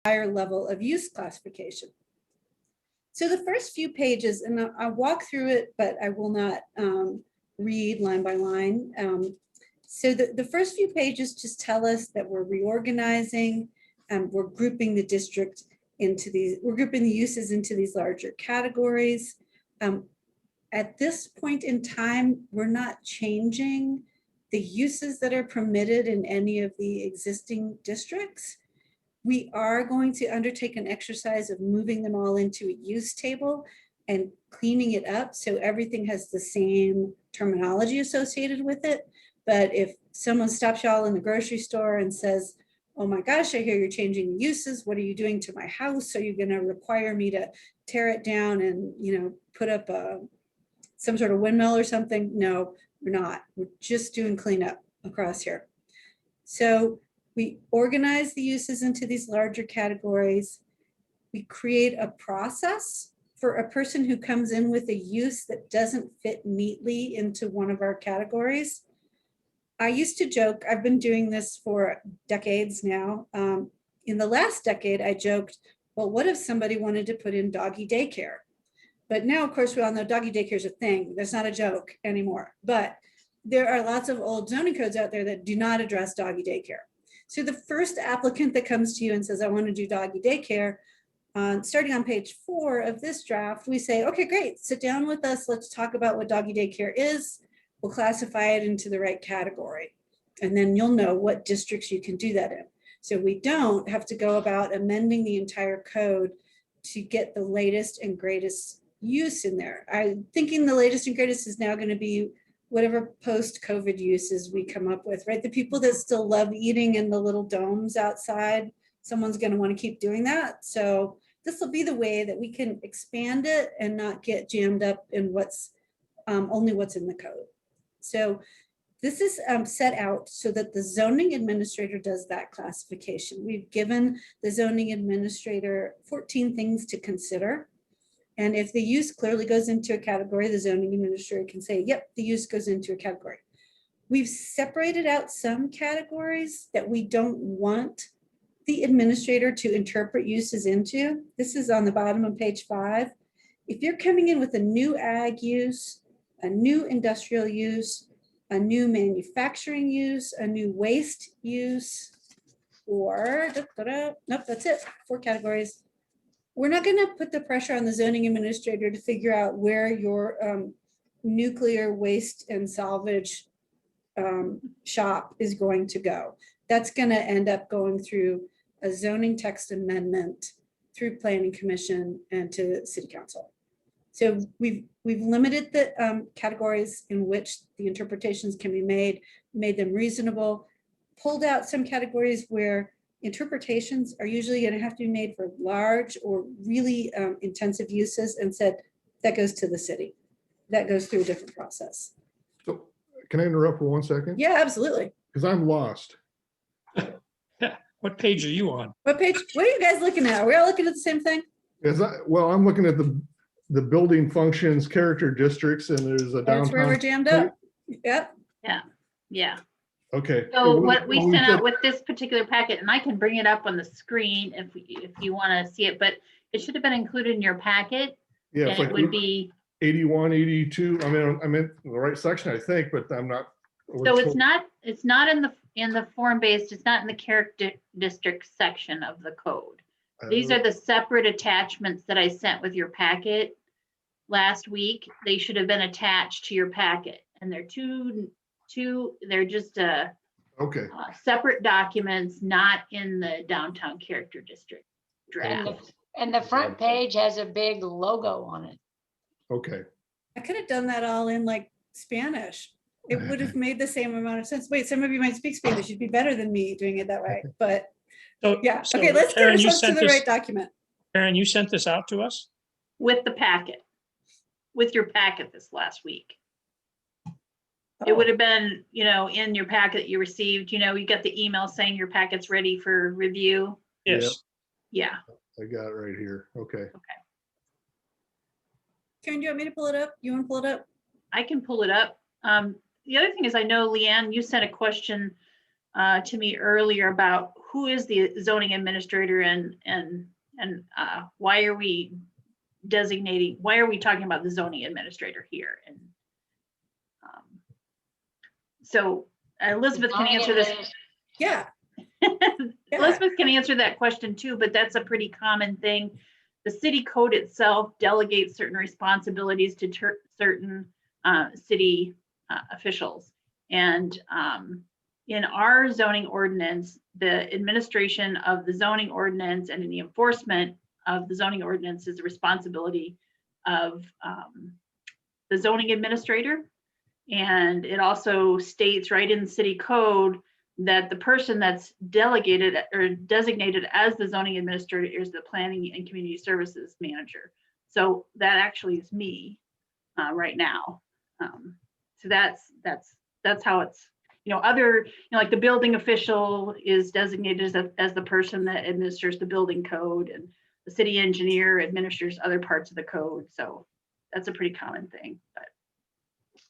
higher level of use classification. So the first few pages, and I'll walk through it, but I will not read line by line. So the first few pages just tell us that we're reorganizing, and we're grouping the district into these, we're grouping the uses into these larger categories. At this point in time, we're not changing the uses that are permitted in any of the existing districts. We are going to undertake an exercise of moving them all into a use table and cleaning it up so everything has the same terminology associated with it. But if someone stops y'all in the grocery store and says, oh my gosh, I hear you're changing the uses, what are you doing to my house? Are you going to require me to tear it down and, you know, put up some sort of windmill or something? No, we're not. We're just doing cleanup across here. So we organize the uses into these larger categories. We create a process for a person who comes in with a use that doesn't fit neatly into one of our categories. I used to joke, I've been doing this for decades now. In the last decade, I joked, well, what if somebody wanted to put in doggy daycare? But now, of course, we all know doggy daycare is a thing. That's not a joke anymore. But there are lots of old zoning codes out there that do not address doggy daycare. So the first applicant that comes to you and says, I want to do doggy daycare, starting on page 4 of this draft, we say, okay, great, sit down with us. Let's talk about what doggy daycare is. We'll classify it into the right category. And then you'll know what districts you can do that in. So we don't have to go about amending the entire code to get the latest and greatest use in there. I'm thinking the latest and greatest is now going to be whatever post-COVID uses we come up with, right? The people that still love eating in the little domes outside, someone's going to want to keep doing that. So this will be the way that we can expand it and not get jammed up in what's only what's in the code. So this is set out so that the zoning administrator does that classification. We've given the zoning administrator 14 things to consider. And if the use clearly goes into a category, the zoning administrator can say, yep, the use goes into a category. We've separated out some categories that we don't want the administrator to interpret uses into. This is on the bottom of page 5. If you're coming in with a new ag use, a new industrial use, a new manufacturing use, a new waste use, or, nope, that's it, 4 categories. We're not going to put the pressure on the zoning administrator to figure out where your nuclear waste and salvage shop is going to go. That's going to end up going through a zoning text amendment through planning commission and to city council. So we've limited the categories in which the interpretations can be made them reasonable, pulled out some categories where interpretations are usually going to have to be made for large or really intensive uses, and said that goes to the city. That goes through a different process. So can I interrupt for 1 second? Yeah, absolutely. Because I'm lost. What page are you on? What page? What are you guys looking at? Are we all looking at the same thing? Well, I'm looking at the building functions character districts, and there's a downtown. That's where we're jammed up. Yep. Yeah. Okay. So what we sent out with this particular packet, and I can bring it up on the screen if you want to see it, but it should have been included in your packet. Yeah, And it's it like would be, 81, 82. I mean, I'm in the right section, I think, but I'm not. so it's not in the form-based, it's not in the character district section of the code. These are the separate attachments that I sent with your packet last week. They should have been attached to your packet, and they're they're just okay. Separate documents, not in the downtown character district draft. And the front page has a big logo on it. Okay. I could have done that all in like Spanish. It would have made the same amount of sense. Wait, some of you might speak Spanish. You'd be better than me doing it that way. But So, yeah, so, okay, let's get Karen, you ourselves to sent the this- right document. Karen, you sent this out to us? With the packet, with your packet this last week. It would have been, in your packet you received, you got the email saying your packet's ready for review. Yes. Yeah. I got it right here. Okay. Karen, do you want me to pull it up? You want to pull it up? I can pull it up. The other thing is, I know, Leanne, you sent a question to me earlier about who is the zoning administrator and why are we talking about the zoning administrator here? And so Elizabeth can answer this. Yeah. Elizabeth can answer that question too, but that's a pretty common thing. The city code itself delegates certain responsibilities to certain city officials. And in our zoning ordinance, the administration of the zoning ordinance and the enforcement of the zoning ordinance is the responsibility of the zoning administrator. And it also states right in the city code that the person that's delegated or designated as the zoning administrator is the planning and community services manager. So that actually is me right now. So that's how it's, like the building official is designated as the person that administers the building code, and the city engineer administers other parts of the code. So that's a pretty common thing. But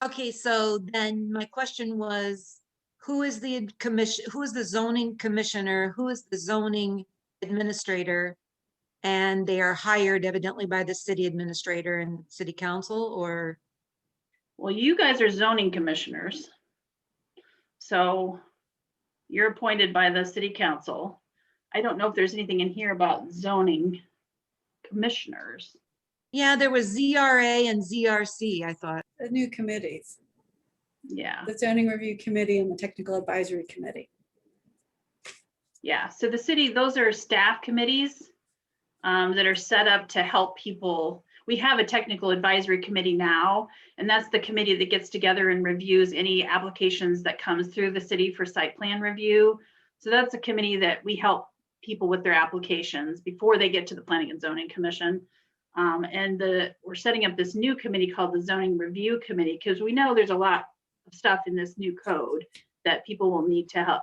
Okay, so then my question was, who is the zoning commissioner? Who is the zoning administrator? And they are hired evidently by the city administrator and city council, or? well, you guys are zoning commissioners. So you're appointed by the city council. I don't know if there's anything in here about zoning commissioners. Yeah, there was ZRA and ZRC, I thought. The new committees, Yeah, the zoning review committee and the technical advisory committee. yeah. So the city, those are staff committees that are set up to help people. We have a technical advisory committee now, and that's the committee that gets together and reviews any applications that comes through the city for site plan review. So that's a committee that we help people with their applications before they get to the Planning and Zoning Commission. And we're setting up this new committee called the Zoning Review Committee, because we know there's a lot of stuff in this new code that people will need to help,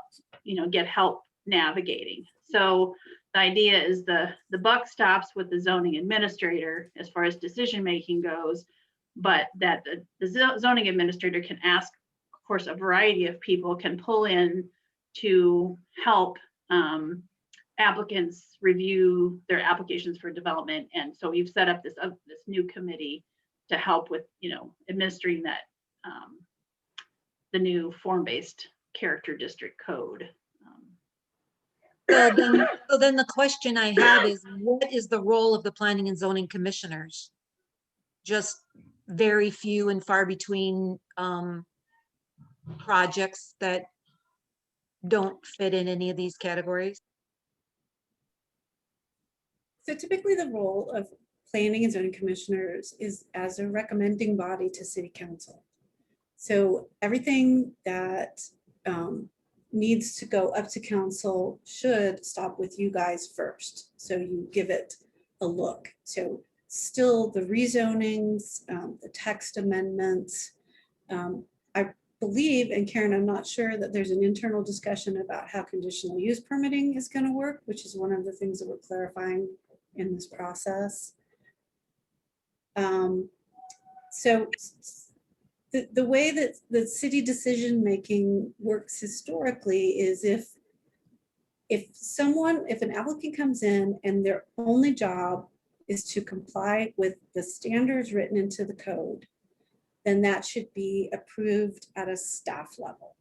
get help navigating. So the idea is the buck stops with the zoning administrator as far as decision making goes, but that the zoning administrator can ask, of course, a variety of people can pull in to help applicants review their applications for development. And so we've set up this new committee to help with, administering that the new form-based character district code. So then the question I have is, what is the role of the planning and zoning commissioners? Just very few and far between projects that don't fit in any of these categories? So typically the role of planning and zoning commissioners is as a recommending body to city council. So everything that needs to go up to council should stop with you guys first. So you give it a look. So still the rezonings, the text amendments. I believe, and Karen, I'm not sure, that there's an internal discussion about how conditional use permitting is going to work, which is one of the things that we're clarifying in this process. So the way that the city decision-making works historically is if an applicant comes in and their only job is to comply with the standards written into the code, then that should be approved at a staff level.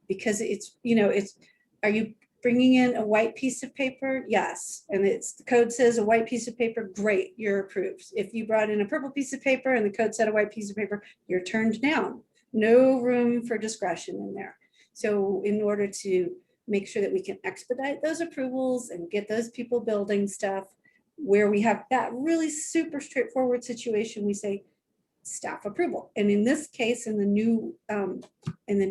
Because are you bringing in a white piece of paper? Yes. And the code says a white piece of paper, great, you're approved. If you brought in a purple piece of paper and the code said a white piece of paper, you're turned down. No room for discretion in there. So in order to make sure that we can expedite those approvals and get those people building stuff, where we have that really super straightforward situation, we say staff approval. And in this case, in the new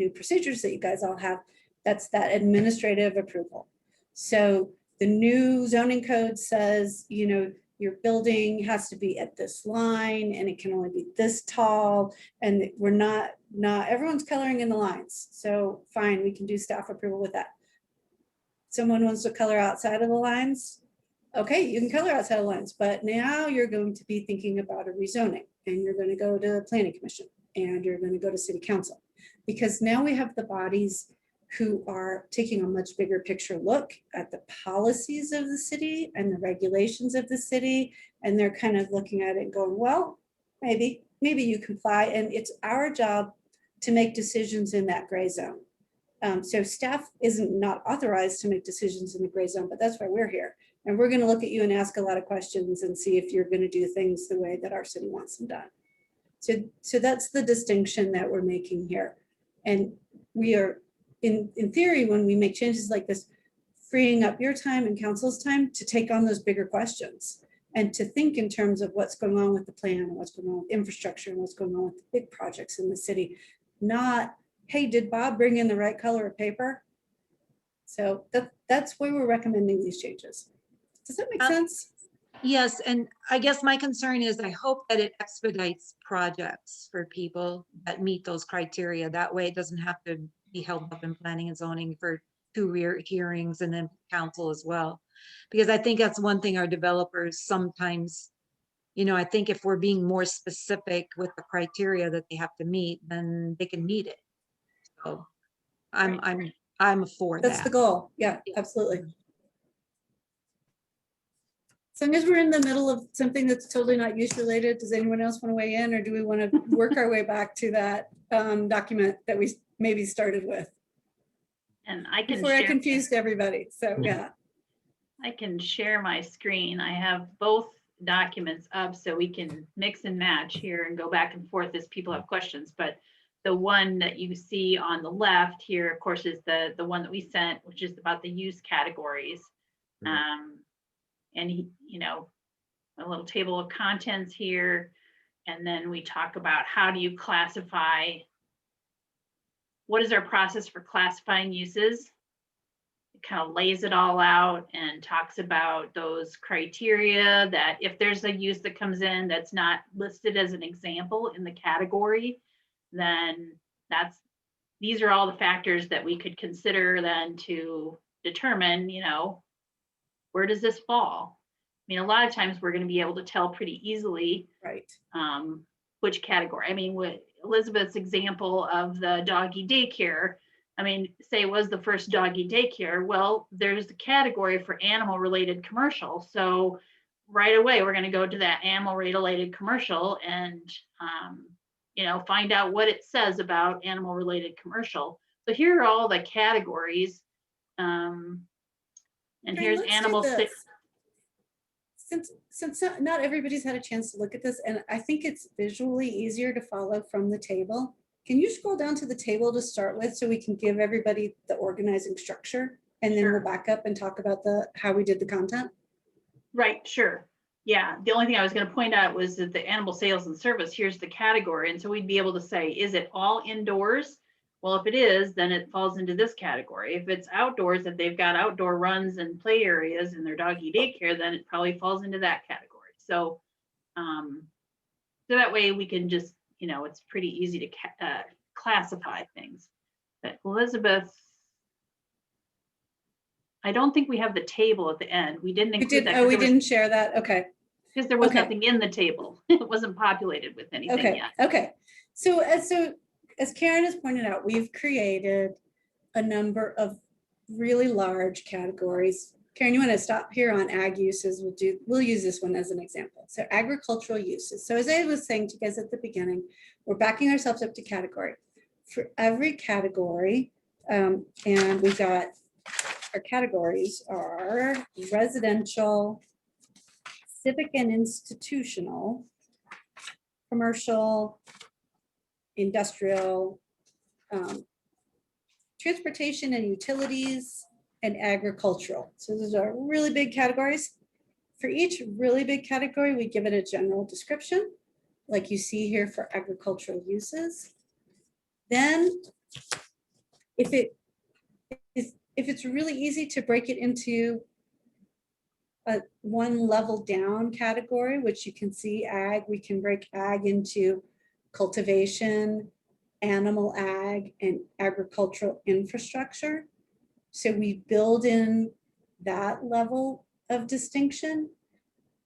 procedures that you guys all have, that's that administrative approval. So the new zoning code says, your building has to be at this line and it can only be this tall, and we're not everyone's coloring in the lines. So fine, we can do staff approval with that. Someone wants to color outside of the lines. Okay, you can color outside of the lines, but now you're going to be thinking about a rezoning, and you're going to go to the planning commission, and you're going to go to city council, because now we have the bodies who are taking a much bigger picture look at the policies of the city and the regulations of the city. And they're kind of looking at it and going, well, maybe you comply. And it's our job to make decisions in that gray zone. So staff isn't not authorized to make decisions in the gray zone, but that's why we're here. And we're going to look at you and ask a lot of questions and see if you're going to do things the way that our city wants them done. So that's the distinction that we're making here. And we are, in theory, when we make changes like this, freeing up your time and council's time to take on those bigger questions and to think in terms of what's going on with the plan and what's going on with infrastructure and what's going on with the big projects in the city. Not, hey, did Bob bring in the right color of paper? So that's why we're recommending these changes. Does that make sense? Yes, and I guess my concern is I hope that it expedites projects for people that meet those criteria. That way it doesn't have to be held up in planning and zoning for 2 hearings and then council as well. Because I think that's one thing our developers sometimes, I think if we're being more specific with the criteria that they have to meet, then they can meet it. So I'm for That's the that. goal. Yeah, absolutely. As long as we're in the middle of something that's totally not use related, does anyone else want to weigh in, or do we want to work our way back to that document that we maybe started with And I can before I share, confused everybody? So yeah, I can share my screen. I have both documents up so we can mix and match here and go back and forth as people have questions. But the one that you see on the left here, of course, is the one that we sent, which is about the use categories. And a little table of contents here. And then we talk about how do you classify, what is our process for classifying uses? It kind of lays it all out and talks about those criteria that if there's a use that comes in that's not listed as an example in the category, then these are all the factors that we could consider then to determine, where does this fall? I mean, a lot of times we're going to be able to tell pretty easily right. Which category. I mean, with Elizabeth's example of the doggy daycare, I mean, say it was the first doggy daycare. Well, there's the category for animal related commercial. So right away, we're going to go to that animal related commercial and, find out what it says about animal related commercial. So here are all the categories. And Karen, here's let's do animal. this. Since not everybody's had a chance to look at this, and I think it's visually easier to follow from the table. Can you scroll down to the table to start with so we can give everybody the organizing structure? And then Sure. we'll back up and talk about how we did the content. Right, sure. Yeah, the only thing I was going to point out was that the animal sales and service, here's the category. And so we'd be able to say, is it all indoors? Well, if it is, then it falls into this category. If it's outdoors, if they've got outdoor runs and play areas in their doggy daycare, then it probably falls into that category. So, so that way we can just, it's pretty easy to classify things. But Elizabeth, I don't think we have the table at the end. We didn't include that. Oh, we didn't share that. Okay. Because there was Okay. nothing in the table. It wasn't populated with anything Okay. yet. Okay. So as Karen has pointed out, we've created a number of really large categories. Karen, you want to stop here on ag uses? We'll use this one as an example. So agricultural uses. So as I was saying to you guys at the beginning, we're backing ourselves up to category. For every category, and we've got our categories are residential, civic and institutional, commercial, industrial, transportation and utilities, and agricultural. So those are really big categories. For each really big category, we give it a general description, like you see here for agricultural uses. Then if it's really easy to break it into a one level down category, which you can see ag, we can break ag into cultivation, animal ag, and agricultural infrastructure. So we build in that level of distinction.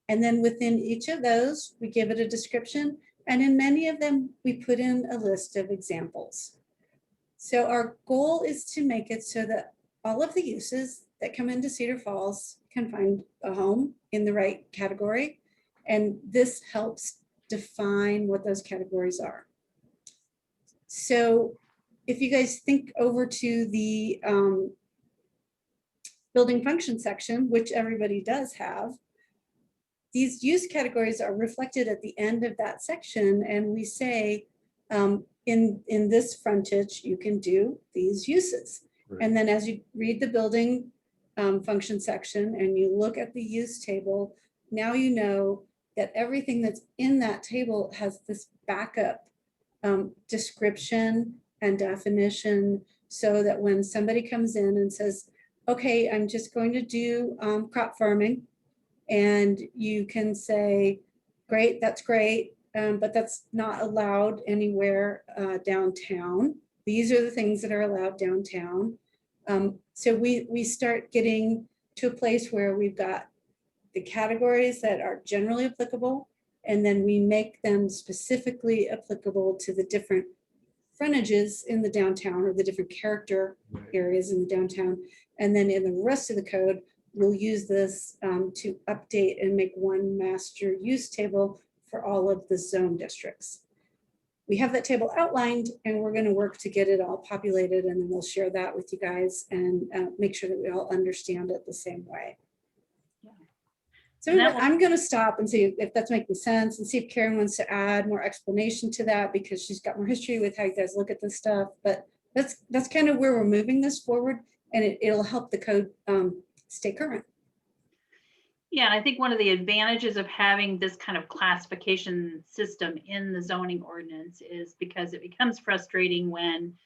And then within each of those, we give it a description. And in many of them, we put in a list of examples. So our goal is to make it so that all of the uses that come into Cedar Falls can find a home in the right category. And this helps define what those categories are. So if you guys think over to the building function section, which everybody does have, these use categories are reflected at the end of that section. And we say, in this frontage, you can do these uses. Right. And then as you read the building function section and you look at the use table, now you know that everything that's in that table has this backup description and definition, so that when somebody comes in and says, okay, I'm just going to do crop farming, and you can say, great, that's great, but that's not allowed anywhere downtown. These are the things that are allowed downtown. So we start getting to a place where we've got the categories that are generally applicable, and then we make them specifically applicable to the different frontages in the downtown, or the different character Right. areas in the downtown. And then in the rest of the code, we'll use this to update and make one master use table for all of the zone districts. We have that table outlined, and we're going to work to get it all populated, and then we'll share that with you guys and make sure that we all understand it the same way. Yeah. So And that will- I'm going to stop and see if that's making sense, and see if Karen wants to add more explanation to that, because she's got more history with how you guys look at this stuff. But that's kind of where we're moving this forward, and it'll help the code stay current. Yeah, and I think one of the advantages of having this kind of classification system in the zoning ordinance is because it becomes frustrating when,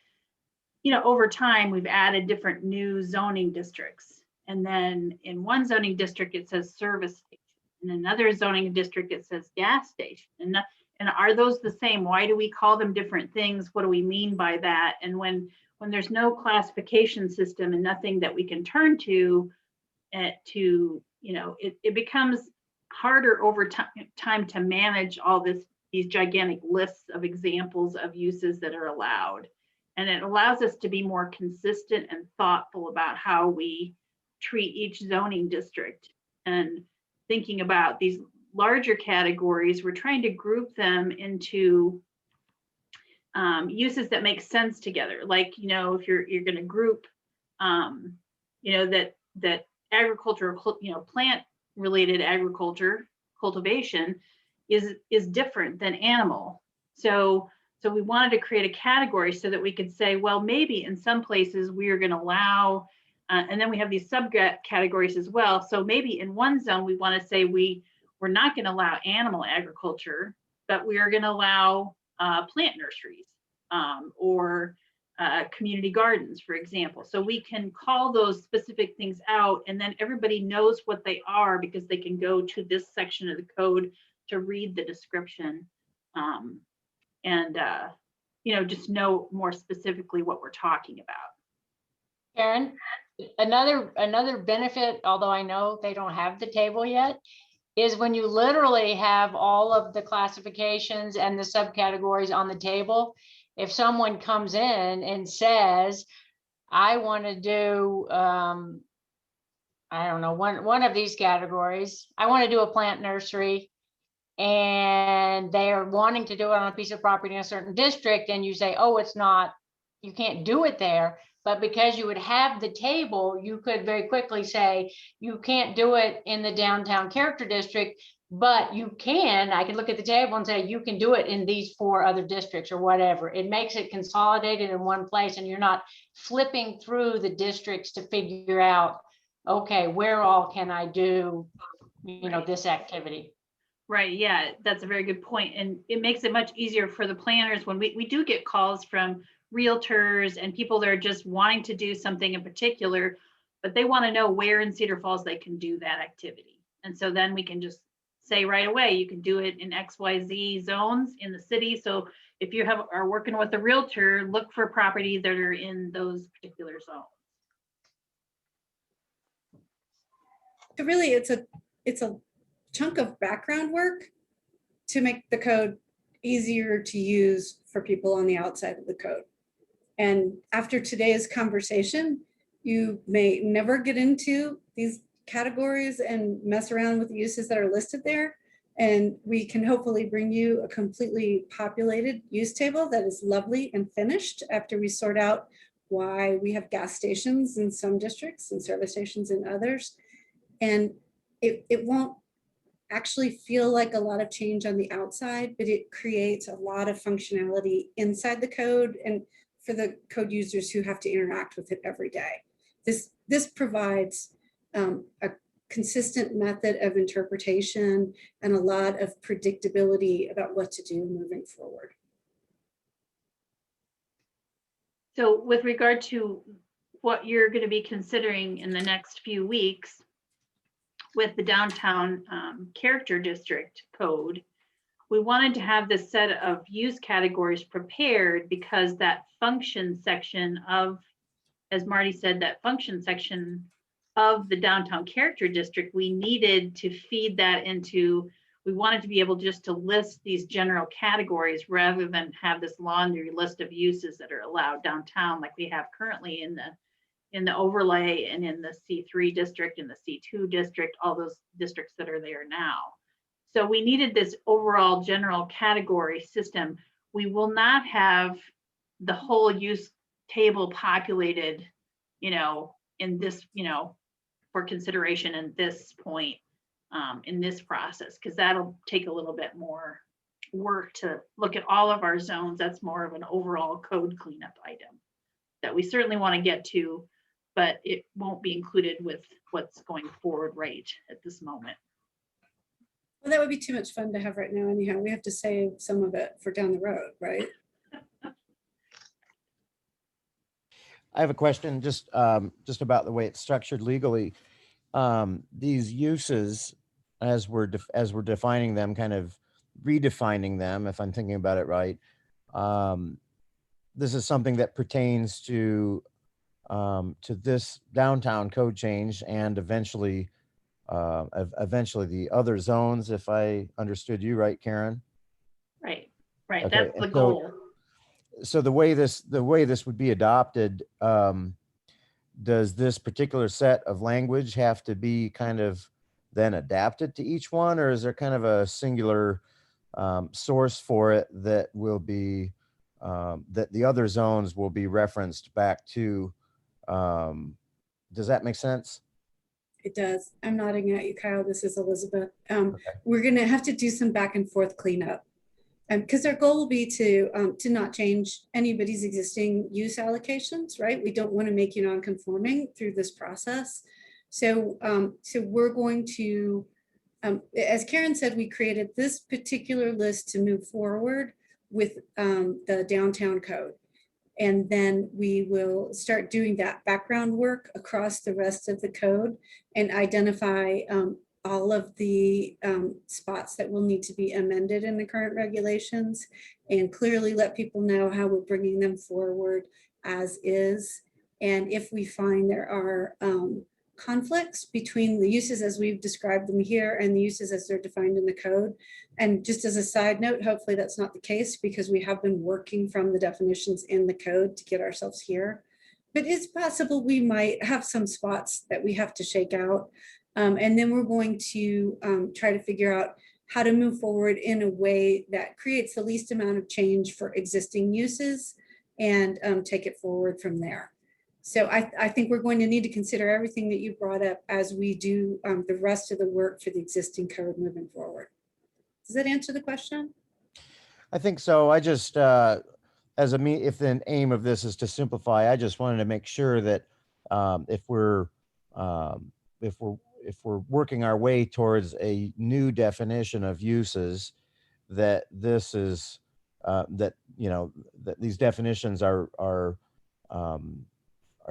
over time, we've added different new zoning districts. And then in one zoning district, it says service station. In another zoning district, it says gas station. And are those the same? Why do we call them different things? What do we mean by that? And when there's no classification system and nothing that we can turn to, it becomes harder over time to manage all these gigantic lists of examples of uses that are allowed. And it allows us to be more consistent and thoughtful about how we treat each zoning district. And thinking about these larger categories, we're trying to group them into uses that make sense together. Like, if you're going to group, that agriculture, plant related agriculture cultivation is different than animal. So we wanted to create a category so that we could say, well, maybe in some places we are going to allow, and then we have these subcategories as well. So maybe in one zone we want to say we're not going to allow animal agriculture, but we are going to allow plant nurseries or community gardens, for example. So we can call those specific things out, and then everybody knows what they are because they can go to this section of the code to read the description, and just know more specifically what we're talking about. Karen, another benefit, although I know they don't have the table yet, is when you literally have all of the classifications and the subcategories on the table. If someone comes in and says, I want to do, I don't know, one of these categories, I want to do a plant nursery, and they're wanting to do it on a piece of property in a certain district, and you say, oh, it's not, you can't do it there. But because you would have the table, you could very quickly say, you can't do it in the downtown character district, but you can, I can look at the table and say, you can do it in these 4 other districts or whatever. It makes it consolidated in one place, and you're not flipping through the districts to figure out, okay, where all can I do, this activity. Right, yeah, that's a very good point. And it makes it much easier for the planners when we do get calls from realtors and people that are just wanting to do something in particular, but they want to know where in Cedar Falls they can do that activity. And so then we can just say right away, you can do it in XYZ zones in the city. So if you are working with a realtor, look for properties that are in those particular zones. So really, it's a chunk of background work to make the code easier to use for people on the outside of the code. And after today's conversation, you may never get into these categories and mess around with the uses that are listed there. And we can hopefully bring you a completely populated use table that is lovely and finished after we sort out why we have gas stations in some districts and service stations in others. And it won't actually feel like a lot of change on the outside, but it creates a lot of functionality inside the code and for the code users who have to interact with it every day. This provides a consistent method of interpretation and a lot of predictability about what to do moving forward. So with regard to what you're going to be considering in the next few weeks with the downtown character district code, we wanted to have this set of use categories prepared because that function section of, as Marty said, that function section of the downtown character district, we needed to feed that into, we wanted to be able just to list these general categories rather than have this laundry list of uses that are allowed downtown like we have currently in the overlay and in the C3 district and the C2 district, all those districts that are there now. So we needed this overall general category system. We will not have the whole use table populated, in this, for consideration in this point, in this process, because that'll take a little bit more work to look at all of our zones. That's more of an overall code cleanup item that we certainly want to get to, but it won't be included with what's going forward right at this moment. Well, that would be too much fun to have right now anyhow. We have to save some of it for down the road, right? I have a question just about the way it's structured legally. These uses, as we're defining them, kind of redefining them, if I'm thinking about it right. This is something that pertains to this downtown code change and eventually the other zones, if I understood you right, Karen. Right, Okay, that's the and goal. So the way this would be adopted, does this particular set of language have to be kind of then adapted to each one, or is there kind of a singular source for it that will be that the other zones will be referenced back to? Does that make sense? It does. I'm nodding at you, Kyle. This is Elizabeth. Okay. We're going to have to do some back and forth cleanup because our goal will be to not change anybody's existing use allocations, right? We don't want to make you non-conforming through this process. So, so we're going to, as Karen said, we created this particular list to move forward with the downtown code. And then we will start doing that background work across the rest of the code and identify all of the spots that will need to be amended in the current regulations and clearly let people know how we're bringing them forward as is. And if we find there are conflicts between the uses as we've described them here and the uses as they're defined in the code. And just as a side note, hopefully that's not the case because we have been working from the definitions in the code to get ourselves here. But it's possible we might have some spots that we have to shake out. And then we're going to try to figure out how to move forward in a way that creates the least amount of change for existing uses and take it forward from there. So I think we're going to need to consider everything that you brought up as we do the rest of the work for the existing code moving forward. Does that answer the question? I think so. I just, if the aim of this is to simplify, I just wanted to make sure that if we're working our way towards a new definition of uses, that this is that these definitions are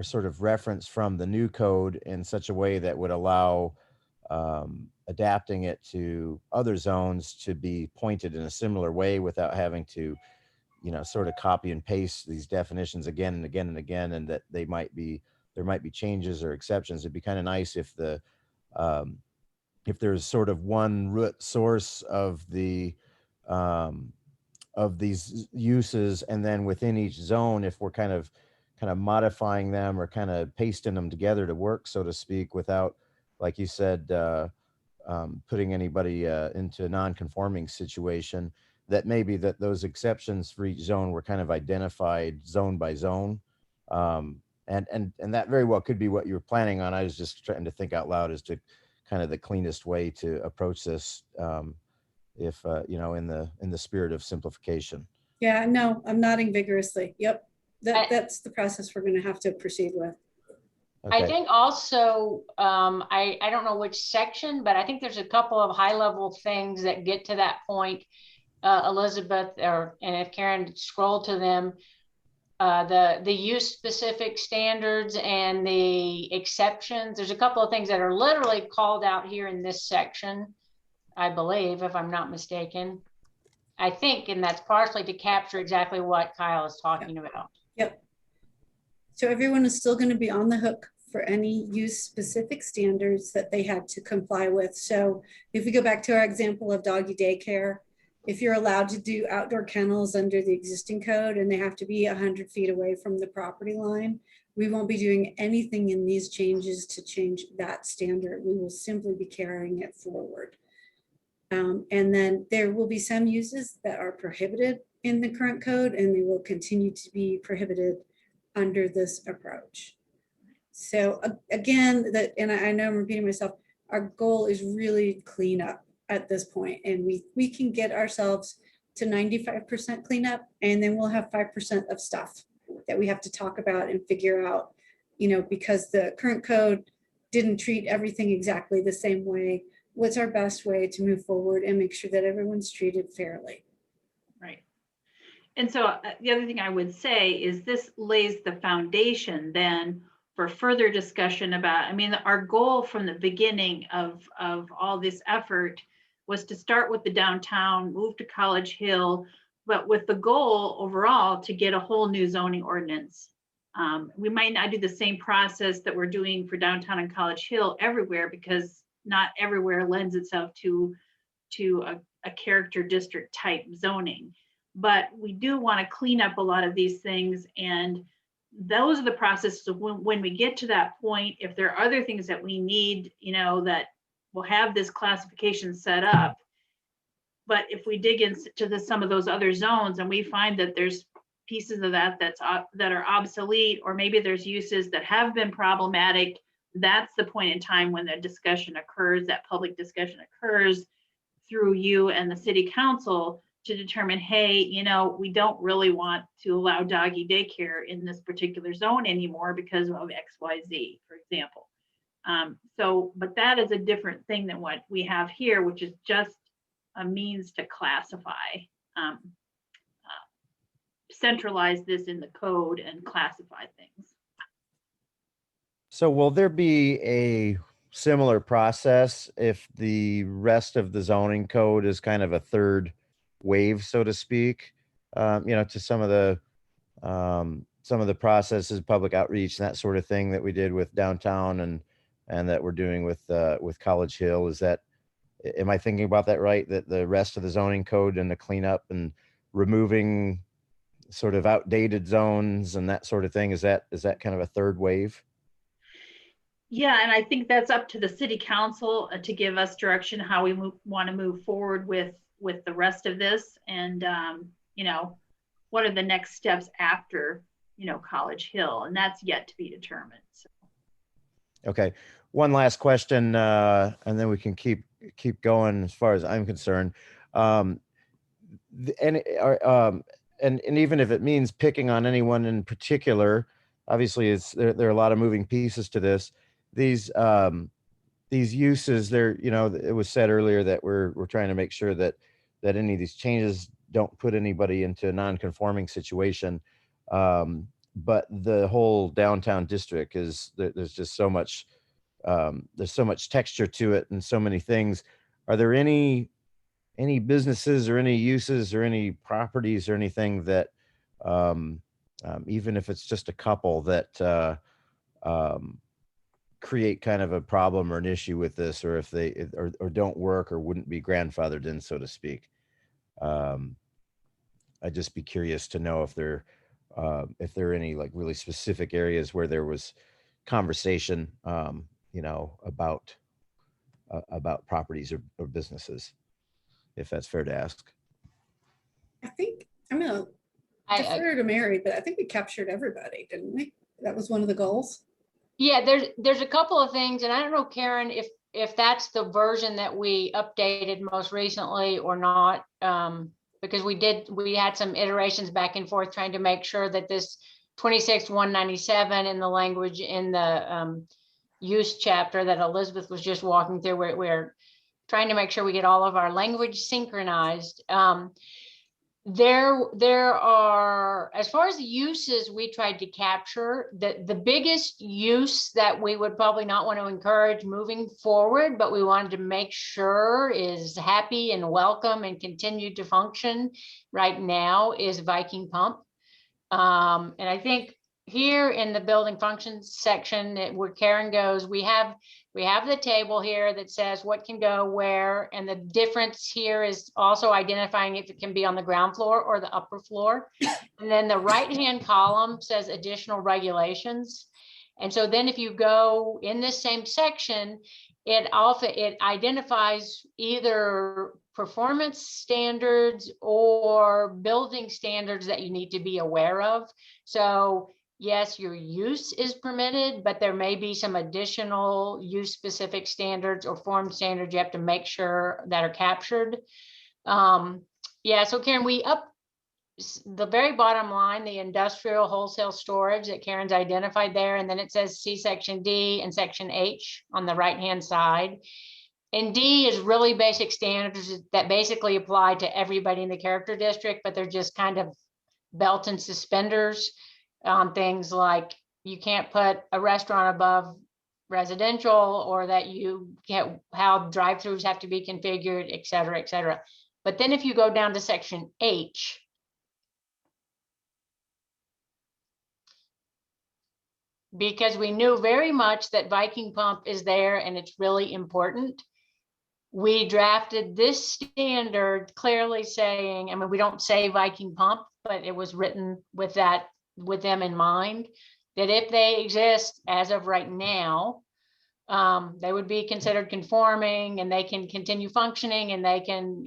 sort of referenced from the new code in such a way that would allow adapting it to other zones to be pointed in a similar way without having to, sort of copy and paste these definitions again and again and again, and that there might be changes or exceptions. It'd be kind of nice if if there's sort of one root source of the of these uses, and then within each zone, if we're kind of modifying them or kind of pasting them together to work, so to speak, without, like you said, putting anybody into a non-conforming situation, that maybe that those exceptions for each zone were kind of identified zone by zone. And that very well could be what you were planning on. I was just trying to think out loud as to kind of the cleanest way to approach this, if you know, in the spirit of simplification. Yeah, no, I'm nodding vigorously. Yep. I- That's the process we're going to have to proceed with. I Okay. think also, I don't know which section, but I think there's a couple of high level things that get to that point. Elizabeth, and if Karen scroll to them, the use specific standards and the exceptions. There's a couple of things that are literally called out here in this section, I believe, if I'm not mistaken. I think, and that's partially to capture exactly what Kyle is talking about. Yep. So everyone is still going to be on the hook for any use specific standards that they had to comply with. So if we go back to our example of doggy daycare, if you're allowed to do outdoor kennels under the existing code and they have to be 100 feet away from the property line, we won't be doing anything in these changes to change that standard. We will simply be carrying it forward. And then there will be some uses that are prohibited in the current code, and they will continue to be prohibited under this approach. So again, and I know I'm repeating myself, our goal is really clean up at this point, and we can get ourselves to 95% cleanup, and then we'll have 5% of stuff that we have to talk about and figure out, you know, because the current code didn't treat everything exactly the same way. What's our best way to move forward and make sure that everyone's treated fairly? Right. And so the other thing I would say is this lays the foundation then for further discussion about, I mean, our goal from the beginning of all this effort was to start with the downtown, move to College Hill, but with the goal overall to get a whole new zoning ordinance. We might not do the same process that we're doing for downtown and College Hill everywhere, because not everywhere lends itself to a character district type zoning. But we do want to clean up a lot of these things, and those are the processes of when we get to that point, if there are other things that we need, you know, that will have this classification set up. But if we dig into some of those other zones and we find that there's pieces of that that are obsolete, or maybe there's uses that have been problematic, that's the point in time when the discussion occurs, that public discussion occurs through you and the city council to determine, hey, you know, we don't really want to allow doggy daycare in this particular zone anymore because of XYZ, for example. But that is a different thing than what we have here, which is just a means to classify, centralize this in the code and classify things. So will there be a similar process if the rest of the zoning code is kind of a third wave, so to speak, you know, to some of the processes, public outreach and that sort of thing that we did with downtown and that we're doing with College Hill? Is that, am I thinking about that right? That the rest of the zoning code and the cleanup and removing sort of outdated zones and that sort of thing, is that kind of a third wave? Yeah, and I think that's up to the city council to give us direction how we want to move forward with the rest of this, and you know, what are the next steps after, you know, College Hill, and that's yet to be determined. So. Okay, one last question, and then we can keep going as far as I'm concerned. And even if it means picking on anyone in particular, obviously there are a lot of moving pieces to this. These uses, there, you know, it was said earlier that we're trying to make sure that any of these changes don't put anybody into a non-conforming situation. But the whole downtown district is, there's just so much, there's so much texture to it and so many things. Are there any businesses or any uses or any properties or anything that, even if it's just a couple, that create kind of a problem or an issue with this, or if they or don't work or wouldn't be grandfathered in, so to speak? I'd just be curious to know if there are any like really specific areas where there was conversation, about properties or businesses, if that's fair to ask. I think I'm gonna defer to Mary, but I think we captured everybody, didn't we? That was one of the goals. Yeah, there's a couple of things, and I don't know, Karen, if that's the version that we updated most recently or not, because we had some iterations back and forth trying to make sure that this 26-197 in the language in the use chapter that Elizabeth was just walking through, we're trying to make sure we get all of our language synchronized. There are, as far as the uses we tried to capture, the biggest use that we would probably not want to encourage moving forward, but we wanted to make sure is happy and welcome and continued to function right now is Viking Pump. And I think here in the building functions section where Karen goes, we have the table here that says what can go where, and the difference here is also identifying if it can be on the ground floor or the upper floor. And then the right-hand column says additional regulations. And so then if you go in this same section, it identifies either performance standards or building standards that you need to be aware of. So yes, your use is permitted, but there may be some additional use specific standards or form standards you have to make sure that are captured. Yeah, so Karen, we up the very bottom line, the industrial wholesale storage that Karen's identified there, and then it says see section D and section H on the right-hand side. And D is really basic standards that basically apply to everybody in the character district, but they're just kind of belt and suspenders on things like you can't put a restaurant above residential, or that you get how drive-throughs have to be configured, et cetera, et cetera. But then if you go down to section H, because we knew very much that Viking Pump is there and it's really important, we drafted this standard clearly saying, I mean, we don't say Viking Pump, but it was written with them in mind, that if they exist as of right now, they would be considered conforming and they can continue functioning and they can,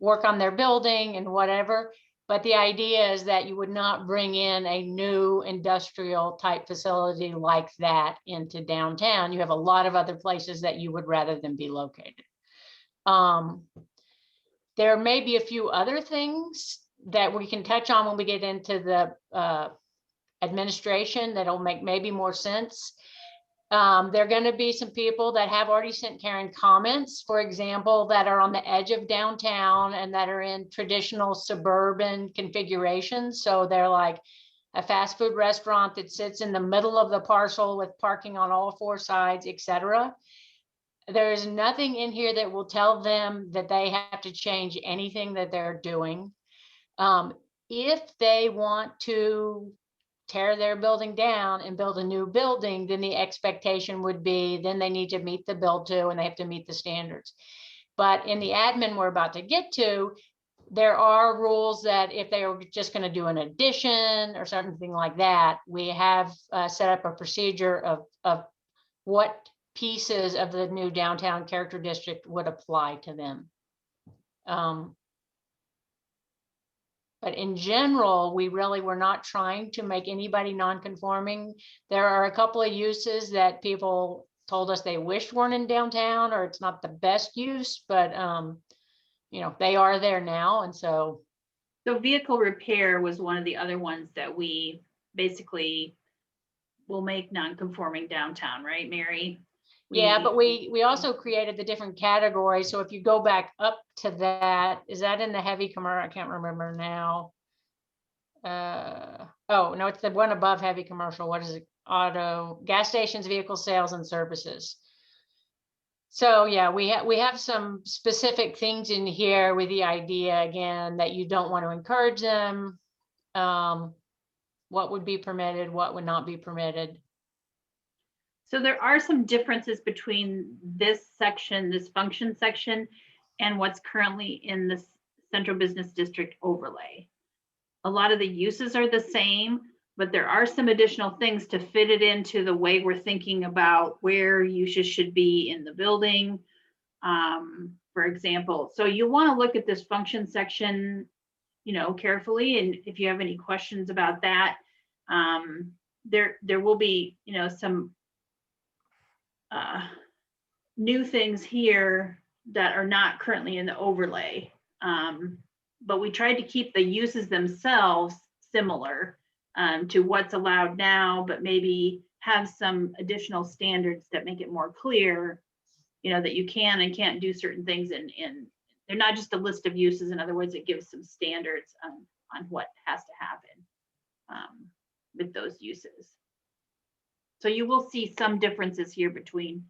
work on their building and whatever. But the idea is that you would not bring in a new industrial type facility like that into downtown. You have a lot of other places that you would rather than be located. There may be a few other things that we can touch on when we get into the administration that'll make maybe more sense. There are going to be some people that have already sent Karen comments, for example, that are on the edge of downtown and that are in traditional suburban configurations. So they're like a fast food restaurant that sits in the middle of the parcel with parking on all four sides, etc. There's nothing in here that will tell them that they have to change anything that they're doing. If they want to tear their building down and build a new building, then the expectation would be, then they need to meet the build to and they have to meet the standards. But in the admin we're about to get to, there are rules that if they are just going to do an addition or something like that, we have set up a procedure of what pieces of the new downtown character district would apply to them. But in general, we really were not trying to make anybody non-conforming. There are a couple of uses that people told us they wished weren't in downtown, or it's not the best use, but they are there now. And so vehicle repair was one of the other ones that we basically will make non-conforming downtown, right, Mary? Yeah, but we also created the different categories. So if you go back up to that, is that in the heavy commercial? I can't remember now. Oh, no, it's the one above heavy commercial. What is it? Auto, gas stations, vehicle sales and services. So yeah, we have some specific things in here with the idea, again, that you don't want to encourage them. What would be permitted, what would not be permitted. So there are some differences between this section, this function section, and what's currently in this central business district overlay. A lot of the uses are the same, but there are some additional things to fit it into the way we're thinking about where uses should be in the building. For example, so you want to look at this function section, carefully. And if you have any questions about that, there will be, some new things here that are not currently in the overlay. But we tried to keep the uses themselves similar to what's allowed now, but maybe have some additional standards that make it more clear, that you can and can't do certain things, and they're not just a list of uses. In other words, it gives some standards on what has to happen with those uses. So you will see some differences here between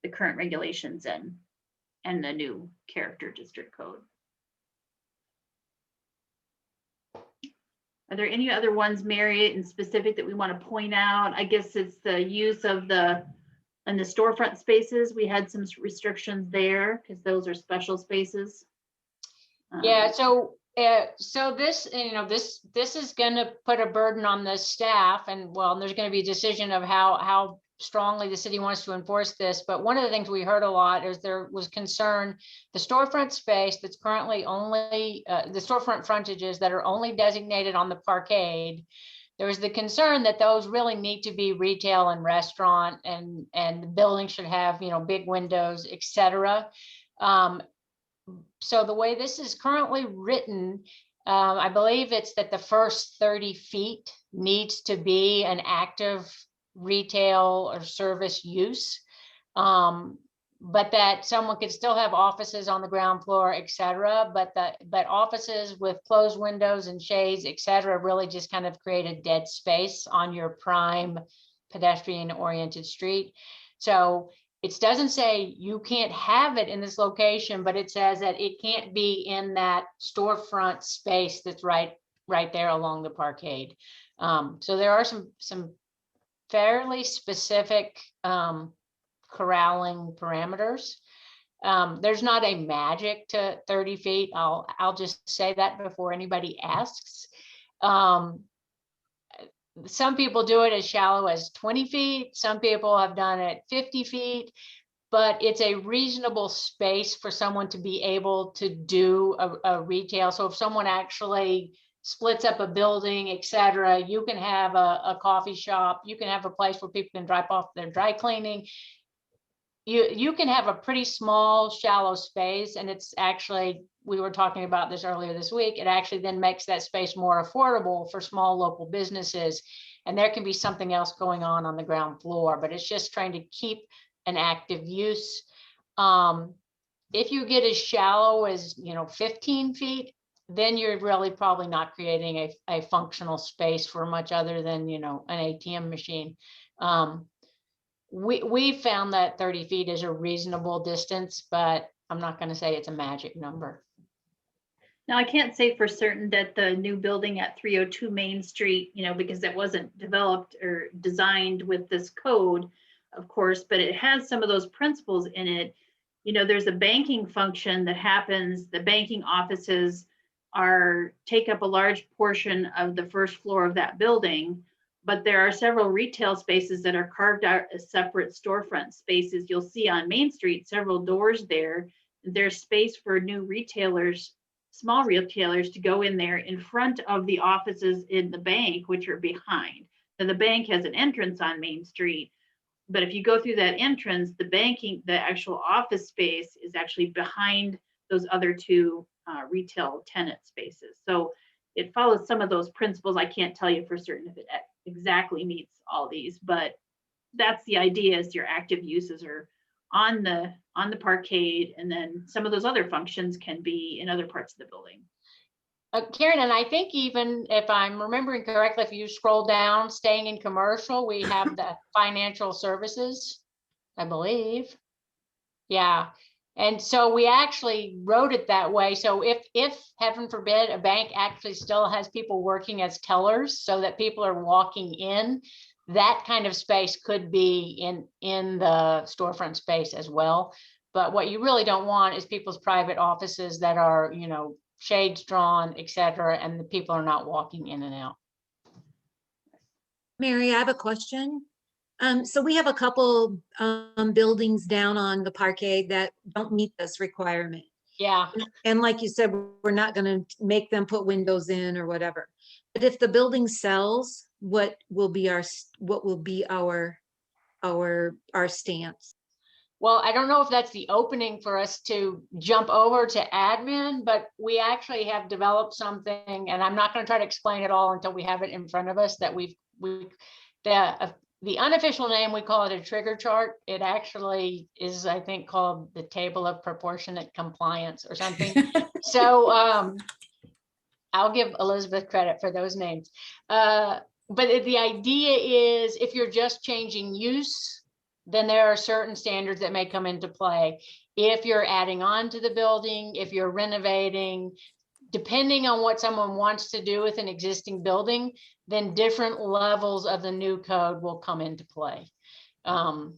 the current regulations and the new character district code. Are there any other ones, Marriott, in specific that we want to point out? I guess it's the use of the storefront spaces. We had some restrictions there because those are special spaces. Yeah, so this, this is going to put a burden on the staff, and there's going to be a decision of how strongly the city wants to enforce this. But one of the things we heard a lot is there was concern, the storefront space that's currently only, the storefront frontages that are only designated on the parkade. There was the concern that those really need to be retail and restaurant, and the building should have, big windows, et cetera. So the way this is currently written, I believe it's that the first 30 feet needs to be an active retail or service use, but that someone could still have offices on the ground floor, et cetera. But offices with closed windows and shades, et cetera, really just kind of create a dead space on your prime pedestrian oriented street. So it doesn't say you can't have it in this location, but it says that it can't be in that storefront space that's right there along the parkade. So there are some fairly specific corralling parameters. There's not a magic to 30 feet. I'll just say that before anybody asks. Some people do it as shallow as 20 feet. Some people have done it 50 feet, but it's a reasonable space for someone to be able to do a retail. So if someone actually splits up a building, et cetera, you can have a coffee shop, you can have a place where people can drop off their dry cleaning. You can have a pretty small, shallow space, and it's actually, we were talking about this earlier this week, it actually then makes that space more affordable for small local businesses, and there can be something else going on the ground floor, but it's just trying to keep an active use. If you get as shallow as 15 feet, then you're really probably not creating a functional space for much other than an ATM machine. We found that 30 feet is a reasonable distance, but I'm not going to say it's a magic number. Now, I can't say for certain that the new building at 302 Main Street, because it wasn't developed or designed with this code, of course, but it has some of those principles in it. There's a banking function that happens. The banking offices take up a large portion of the first floor of that building, but there are several retail spaces that are carved out as separate storefront spaces. You'll see on Main Street, several doors there. There's space for new retailers, small retailers, to go in there in front of the offices in the bank, which are behind. Now, the bank has an entrance on Main Street, but if you go through that entrance, the actual office space is actually behind those other two retail tenant spaces. So it follows some of those principles. I can't tell you for certain if it exactly meets all these, but that's the idea, is your active uses are on the parkade, and then some of those other functions can be in other parts of the building. Karen, and I think even if I'm remembering correctly, if you scroll down, staying in commercial, we have the financial services, I believe. Yeah. And so we actually wrote it that way. So if heaven forbid, a bank actually still has people working as tellers so that people are walking in, that kind of space could be in the storefront space as well. But what you really don't want is people's private offices that are, shades drawn, et cetera, and the people are not walking in and out. Mary, I have a question. So we have a couple buildings down on the parquet that don't meet this requirement. Yeah, And like you said, we're not gonna make them put windows in or whatever. But if the building sells, what will be our stance? well, I don't know if that's the opening for us to jump over to admin, but we actually have developed something, and I'm not going to try to explain it all until we have it in front of us, that the unofficial name, we call it a trigger chart. It actually is, I think, called the table of proportionate compliance or something. So I'll give Elizabeth credit for those names. But the idea is, if you're just changing use, then there are certain standards that may come into play. If you're adding on to the building, if you're renovating, depending on what someone wants to do with an existing building, then different levels of the new code will come into play. I'm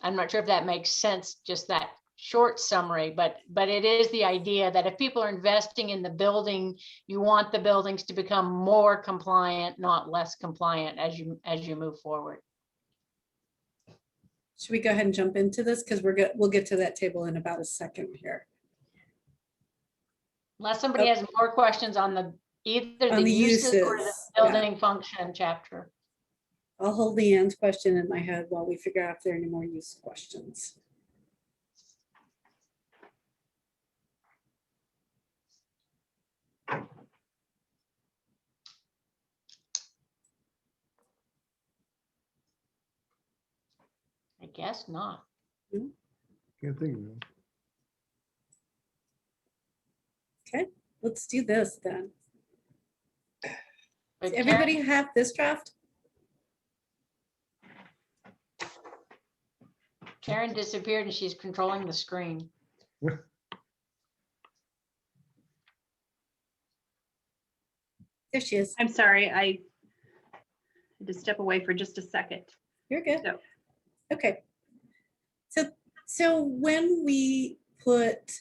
not sure if that makes sense, just that short summary, but it is the idea that if people are investing in the building, you want the buildings to become more compliant, not less compliant as you move forward. Should we go ahead and jump into this? Because we'll get to that table in about a second here. Unless somebody has more questions on either On the the uses or the uses, yeah. building function chapter. I'll hold Leanne's question in my head while we figure out if there are any more use questions. I guess not. Can't think of it. Okay, let's do this then. But Does everybody have this draft? Karen disappeared and she's controlling the screen. There she is. I'm sorry, I had to step away for just a second. You're good. So- Okay. So when we put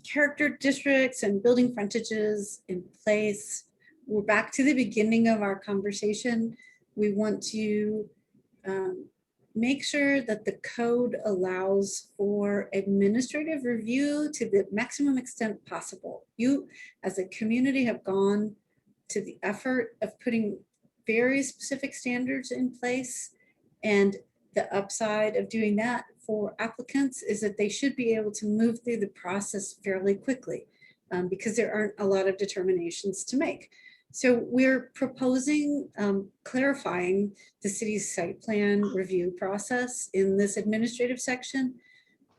character districts and building frontages in place, we're back to the beginning of our conversation. We want to make sure that the code allows for administrative review to the maximum extent possible. You, as a community, have gone to the effort of putting very specific standards in place, and the upside of doing that for applicants is that they should be able to move through the process fairly quickly because there aren't a lot of determinations to make. So we're proposing clarifying the city's site plan review process in this administrative section.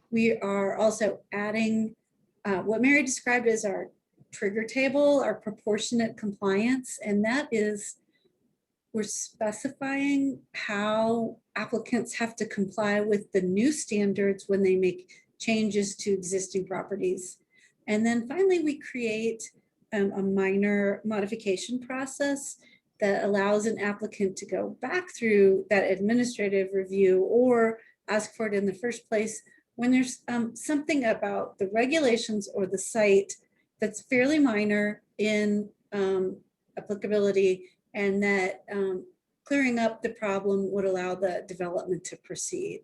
We are also adding what Mary described as our trigger table, our proportionate compliance, and that is we're specifying how applicants have to comply with the new standards when they make changes to existing properties. And then finally, we create a minor modification process that allows an applicant to go back through that administrative review or ask for it in the first place when there's something about the regulations or the site that's fairly minor in applicability, and that clearing up the problem would allow the development to proceed.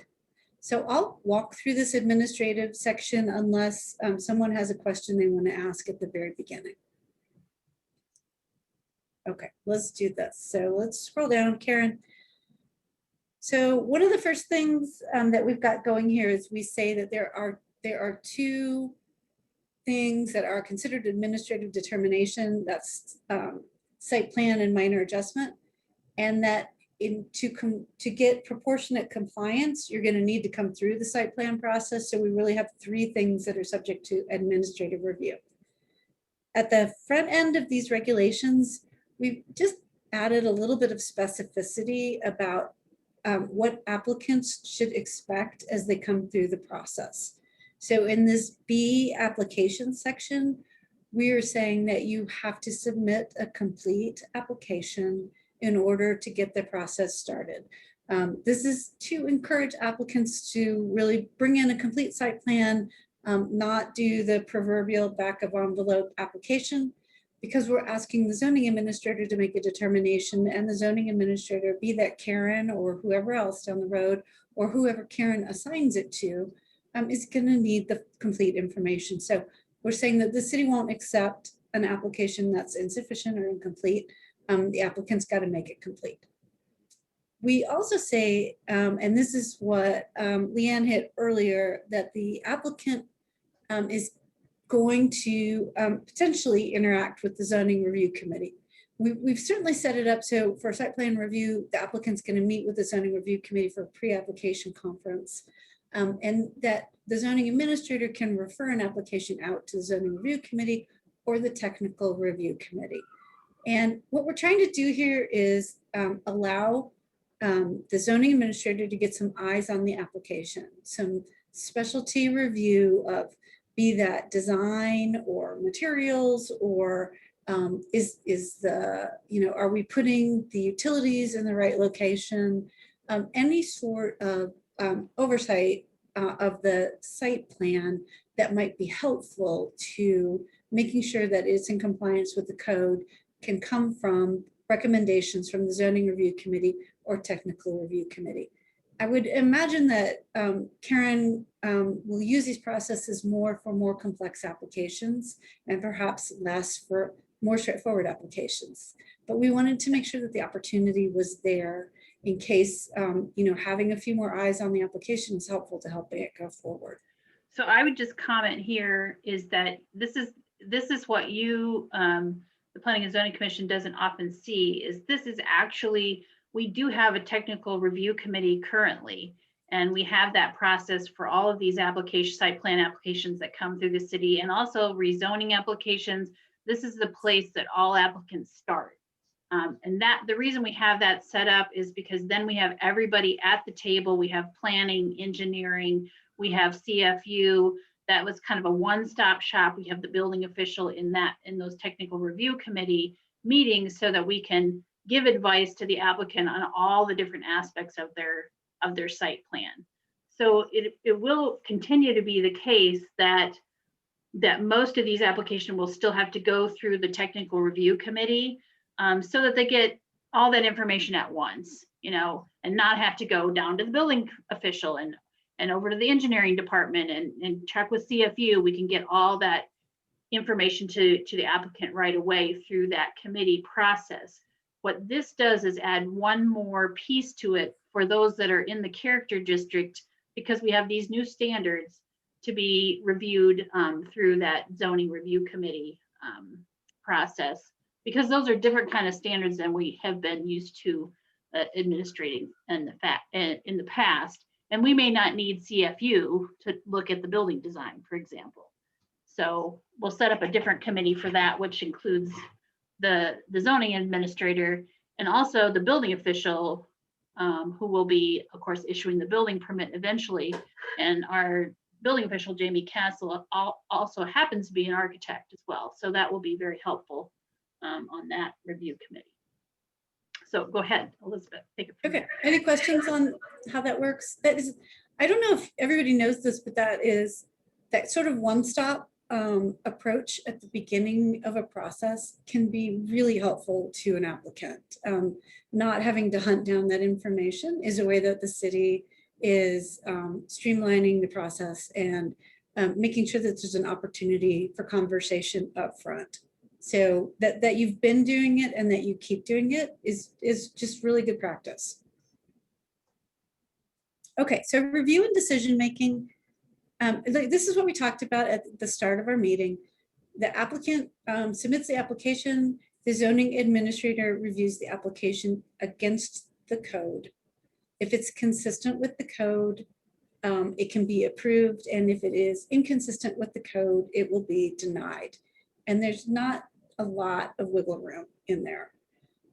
So I'll walk through this administrative section unless someone has a question they want to ask at the very beginning. Okay, let's do this. So let's scroll down, Karen. So one of the first things that we've got going here is we say that there are two things that are considered administrative determination. That's site plan and minor adjustment, and that to get proportionate compliance, you're going to need to come through the site plan process. So we really have three things that are subject to administrative review. At the front end of these regulations, we've just added a little bit of specificity about what applicants should expect as they come through the process. So in this B application section, we are saying that you have to submit a complete application in order to get the process started. This is to encourage applicants to really bring in a complete site plan, not do the proverbial back of envelope application, because we're asking the zoning administrator to make a determination, and the zoning administrator, be that Karen or whoever else down the road, or whoever Karen assigns it to, is going to need the complete information. So we're saying that the city won't accept an application that's insufficient or incomplete. The applicant's got to make it complete. We also say, and this is what Leanne hit earlier, that the applicant is going to potentially interact with the zoning review committee. We've certainly set it up so for site plan review, the applicant's going to meet with the zoning review committee for a pre-application conference, and that the zoning administrator can refer an application out to the zoning review committee or the technical review committee. And what we're trying to do here is allow the zoning administrator to get some eyes on the application, some specialty review of, be that design or materials, or is the, are we putting the utilities in the right location? Any sort of oversight of the site plan that might be helpful to making sure that it's in compliance with the code can come from recommendations from the zoning review committee or technical review committee. I would imagine that Karen will use these processes more for more complex applications and perhaps less for more straightforward applications. But we wanted to make sure that the opportunity was there in case, having a few more eyes on the application is helpful to helping it go forward. So I would just comment here is that this is what you, the Planning and Zoning Commission doesn't often see, is this is actually, we do have a technical review committee currently, and we have that process for all of these site plan applications that come through the city, and also rezoning applications. This is the place that all applicants start. And that the reason we have that set up is because then we have everybody at the table. We have planning, engineering, we have CFU. That was kind of a one-stop shop. We have the building official in those technical review committee meetings so that we can give advice to the applicant on all the different aspects of their site plan. So it will continue to be the case that most of these applications will still have to go through the technical review committee so that they get all that information at once, and not have to go down to the building official and over to the engineering department and check with CFU. We can get all that information to the applicant right away through that committee process. What this does is add one more piece to it for those that are in the character district, because we have these new standards to be reviewed through that zoning review committee process, because those are different kind of standards than we have been used to administrating in the past. And we may not need CFU to look at the building design, for example. So we'll set up a different committee for that, which includes the zoning administrator and also the building official, who will be, of course, issuing the building permit eventually. And our building official, Jamie Castle, also happens to be an architect as well. So that will be very helpful on that review committee. So go ahead, Elizabeth, take it from Okay, there. any questions on how that works? That is, I don't know if everybody knows this, but that sort of one-stop approach at the beginning of a process can be really helpful to an applicant. Not having to hunt down that information is a way that the city is streamlining the process and making sure that there's an opportunity for conversation up front. So that you've been doing it and that you keep doing it is just really good practice. Okay, so review and decision making. This is what we talked about at the start of our meeting. The applicant submits the application, the zoning administrator reviews the application against the code. If it's consistent with the code, it can be approved, and if it is inconsistent with the code, it will be denied. And there's not a lot of wiggle room in there.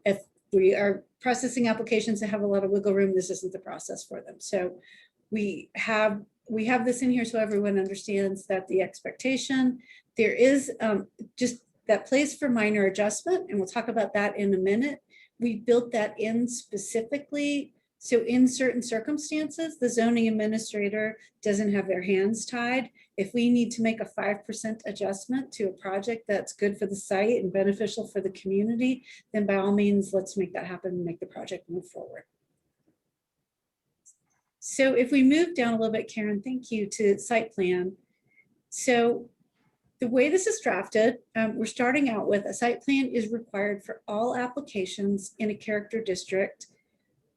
If we are processing applications that have a lot of wiggle room, this isn't the process for them. So we have this in here so everyone understands that the expectation, there is just that place for minor adjustment, and we'll talk about that in a minute. We built that in specifically. So in certain circumstances, the zoning administrator doesn't have their hands tied. If we need to make a 5% adjustment to a project that's good for the site and beneficial for the community, then by all means, let's make that happen and make the project move forward. So if we move down a little bit, Karen, thank you, to site plan. So the way this is drafted, we're starting out with a site plan is required for all applications in a character district,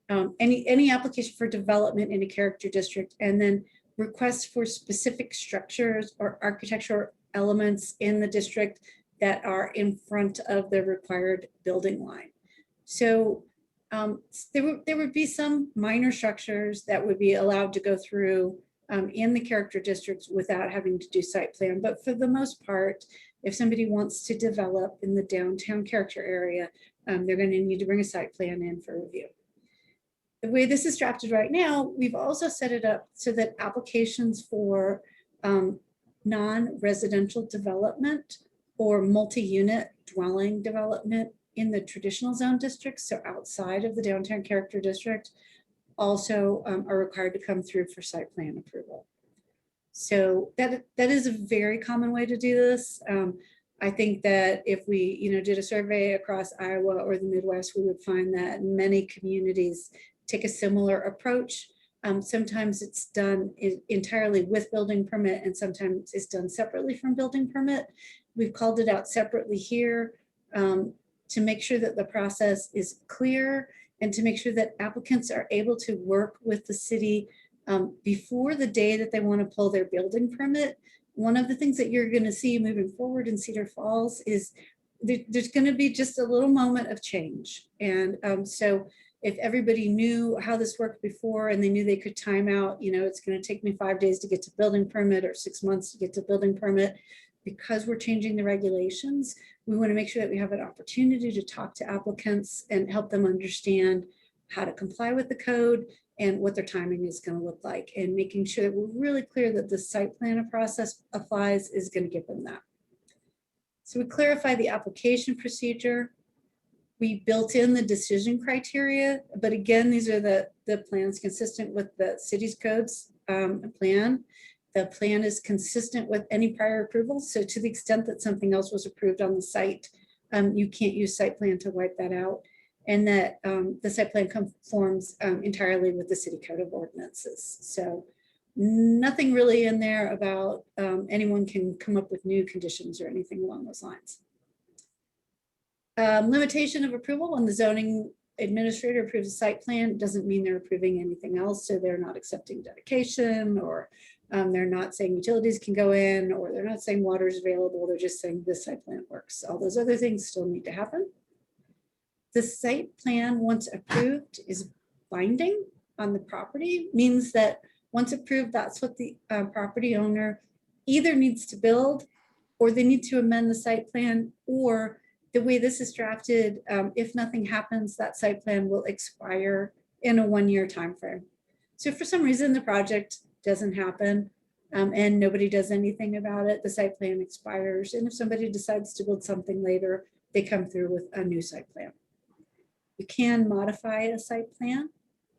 any application for development in a character district, and then requests for specific structures or architectural elements in the district that are in front of the required building line. So there would be some minor structures that would be allowed to go through in the character districts without having to do site plan. But for the most part, if somebody wants to develop in the downtown character area, they're going to need to bring a site plan in for review. The way this is drafted right now, we've also set it up so that applications for non-residential development or multi-unit dwelling development in the traditional zone districts, so outside of the downtown character district, also are required to come through for site plan approval. So that is a very common way to do this. I think that if we did a survey across Iowa or the Midwest, we would find that many communities take a similar approach. Sometimes it's done entirely with building permit, and sometimes it's done separately from building permit. We've called it out separately here to make sure that the process is clear and to make sure that applicants are able to work with the city before the day that they want to pull their building permit. One of the things that you're going to see moving forward in Cedar Falls is there's going to be just a little moment of change. And so if everybody knew how this worked before and they knew they could time out, it's going to take me 5 days to get to building permit or 6 months to get to building permit, because we're changing the regulations, we want to make sure that we have an opportunity to talk to applicants and help them understand how to comply with the code and what their timing is going to look like, and making sure that we're really clear that the site plan process applies is going to give them that. So we clarify the application procedure. We built in the decision criteria, but again, these are the plans consistent with the city's codes plan. The plan is consistent with any prior approval. So to the extent that something else was approved on the site, you can't use site plan to wipe that out. And that the site plan conforms entirely with the city code of ordinances. So nothing really in there about anyone can come up with new conditions or anything along those lines. Limitation of approval: when the zoning administrator approves a site plan, doesn't mean they're approving anything else. So they're not accepting dedication, or they're not saying utilities can go in, or they're not saying water is available. They're just saying this site plan works. All those other things still need to happen. The site plan, once approved, is binding on the property, means that once approved, that's what the property owner either needs to build, or they need to amend the site plan, or the way this is drafted, if nothing happens, that site plan will expire in a 1-year timeframe. So if for some reason the project doesn't happen and nobody does anything about it, the site plan expires. And if somebody decides to build something later, they come through with a new site plan. You can modify a site plan.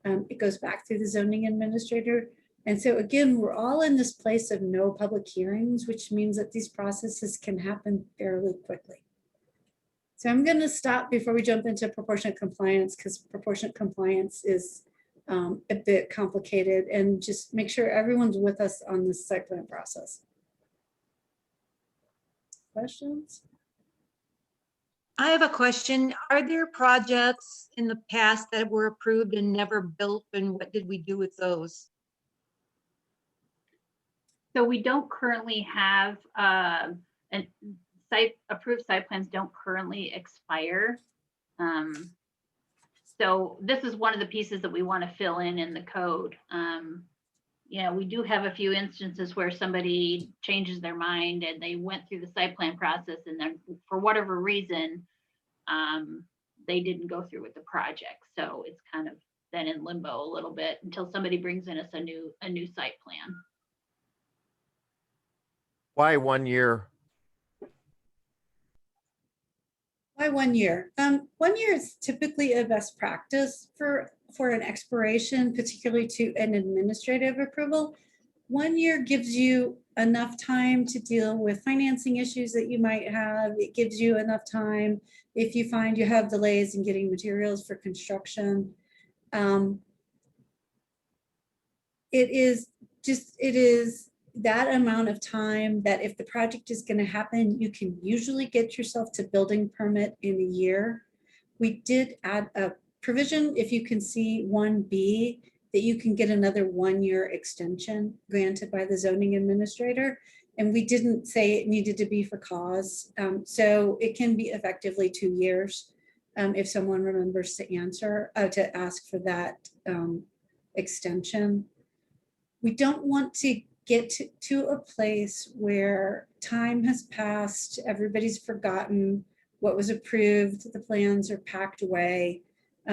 It goes back through the zoning administrator. And so again, we're all in this place of no public hearings, which means that these processes can happen fairly quickly. So I'm going to stop before we jump into proportionate compliance, because proportionate compliance is a bit complicated, and just make sure everyone's with us on this site plan process. Questions? I have a question. Are there projects in the past that were approved and never built, and what did we do with those? So we don't currently have approved site plans don't currently expire. So this is one of the pieces that we want to fill in the code. We do have a few instances where somebody changes their mind and they went through the site plan process, and then for whatever reason, they didn't go through with the project. So it's kind of been in limbo a little bit until somebody brings in us a new site plan. Why 1 year? Why 1 year? 1 year is typically a best practice for an expiration, particularly to an administrative approval. 1 year gives you enough time to deal with financing issues that you might have. It gives you enough time if you find you have delays in getting materials for construction. It is that amount of time that if the project is going to happen, you can usually get yourself to building permit in a year. We did add a provision, if you can see 1B, that you can get another 1-year extension granted by the zoning administrator. And we didn't say it needed to be for cause. So it can be effectively 2 years if someone remembers to ask for that extension. We don't want to get to a place where time has passed, everybody's forgotten what was approved, the plans are packed away.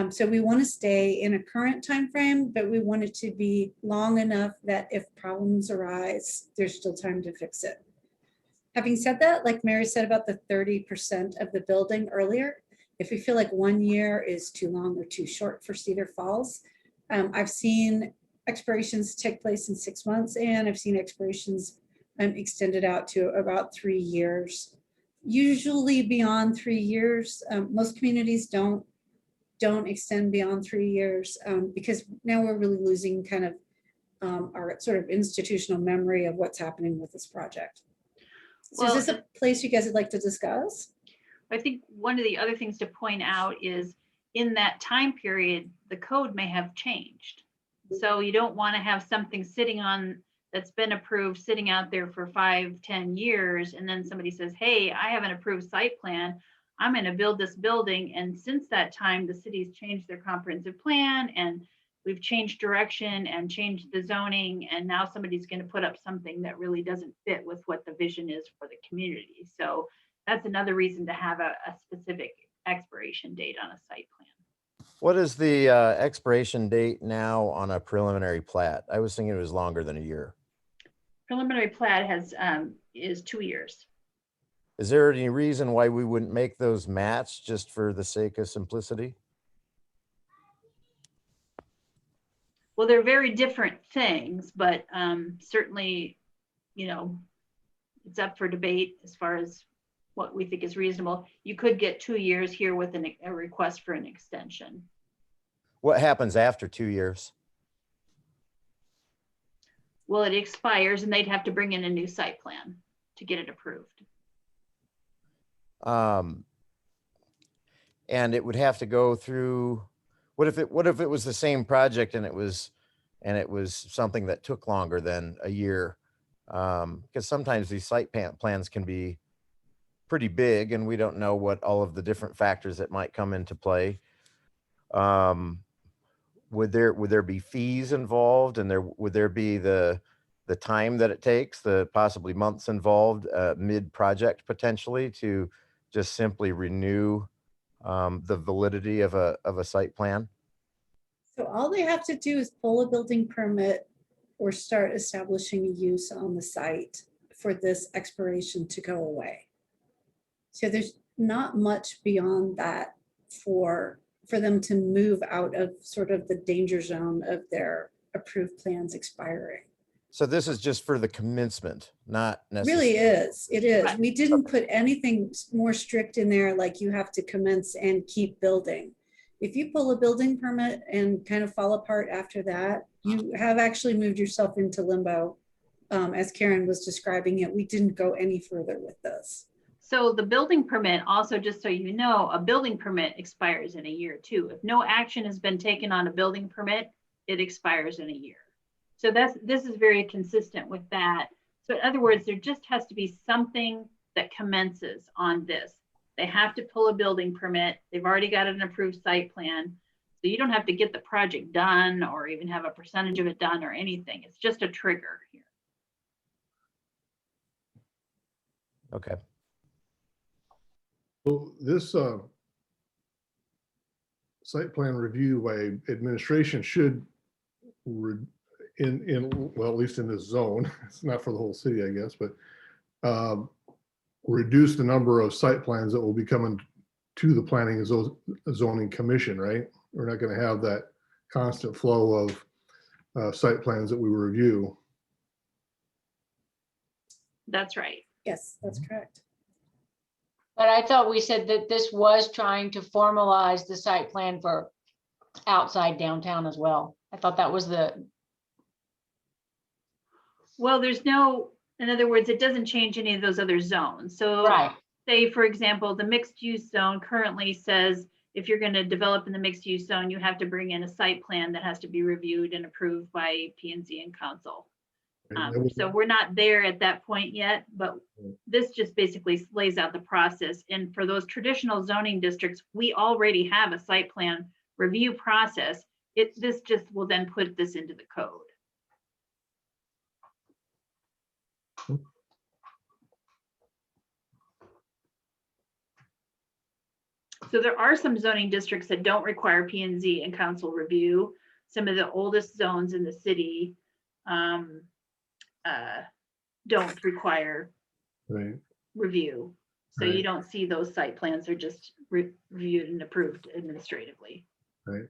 So we want to stay in a current time frame, but we want it to be long enough that if problems arise, there's still time to fix it. Having said that, like Mary said about the 30% of the building earlier, if we feel like 1 year is too long or too short for Cedar Falls, I've seen expirations take place in 6 months, and I've seen expirations extended out to about 3 years. Usually beyond 3 years, most communities don't extend beyond 3 years because now we're really losing kind of our sort of institutional memory of what's happening with this project. So Well, is this a place you guys would like to discuss? I think one of the other things to point out is in that time period, the code may have changed. So you don't want to have something sitting on that's been approved, sitting out there for 5-10 years. And then somebody says, hey, I have an approved site plan. I'm going to build this building. And since that time, the city's changed their comprehensive plan and we've changed direction and changed the zoning. And now somebody's going to put up something that really doesn't fit with what the vision is for the community. So that's another reason to have a specific expiration date on a site plan. What is the expiration date now on a preliminary plat? I was thinking it was longer than a year. Preliminary plat is 2 years. Is there any reason why we wouldn't make those match just for the sake of simplicity? Well, they're very different things, but certainly, you know, it's up for debate as far as what we think is reasonable. You could get 2 years here with a request for an extension. What happens after 2 years? Well, it expires and they'd have to bring in a new site plan to get it approved. And it would have to go through, what if it was the same project and it was something that took longer than a year? Because sometimes these site plans can be pretty big and we don't know what all of the different factors that might come into play. Would there be fees involved, and would there be the time that it takes, the possibly months involved mid-project potentially to just simply renew the validity of a site plan? So all they have to do is pull a building permit or start establishing a use on the site for this expiration to go away. So there's not much beyond that for them to move out of sort of the danger zone of their approved plans expiring. So this is just for the commencement, not Really necessarily. is, it is. Right. We didn't put anything more strict in there, like you have to commence and keep building. If you pull a building permit and kind of fall apart after that, you have actually moved yourself into limbo. As Karen was describing it, we didn't go any further with this. So the building permit, also, just so you know, a building permit expires in a year too. If no action has been taken on a building permit, it expires in a year. So this is very consistent with that. So in other words, there just has to be something that commences on this. They have to pull a building permit. They've already got an approved site plan. So you don't have to get the project done or even have a percentage of it done or anything. It's just a trigger here. Okay. So this site plan review by administration should, well, at least in this zone, it's not for the whole city, I guess, but reduce the number of site plans that will be coming to the Planning and Zoning Commission, right? We're not going to have that constant flow of site plans that we review. That's right. Yes, that's correct. But I thought we said that this was trying to formalize the site plan for outside downtown as well. I thought that was the, Well, there's no, in other words, it doesn't change any of those other zones. So right, say, for example, the mixed use zone currently says if you're going to develop in the mixed use zone, you have to bring in a site plan that has to be reviewed and approved by P and Z and council. And that was- So we're not there at that point yet, but this just basically lays out the process. And for those traditional zoning districts, we already have a site plan review process. This just will then put this into the code. So there are some zoning districts that don't require P and Z and council review. Some of the oldest zones in the city don't require Right. review. So Right. you don't see those site plans are just reviewed and approved administratively. Right.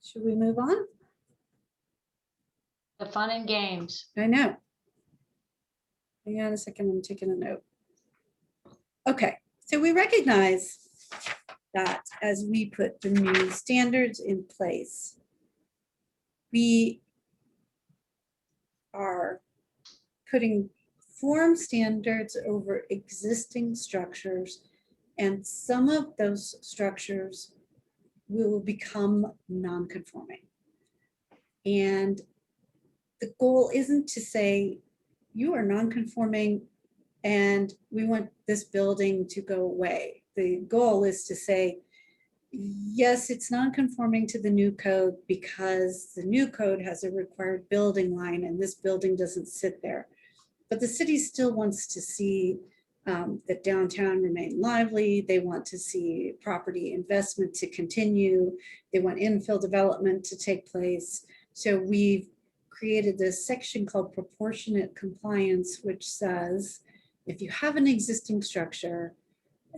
Should we move on? the fun and games. I know. Hang on a second, I'm taking a note. Okay, so we recognize that as we put the new standards in place, we are putting form standards over existing structures, and some of those structures will become non-conforming. And the goal isn't to say you are non-conforming and we want this building to go away. The goal is to say, yes, it's non-conforming to the new code because the new code has a required building line and this building doesn't sit there. But the city still wants to see the downtown remain lively. They want to see property investment to continue. They want infill development to take place. So we've created this section called proportionate compliance, which says, if you have an existing structure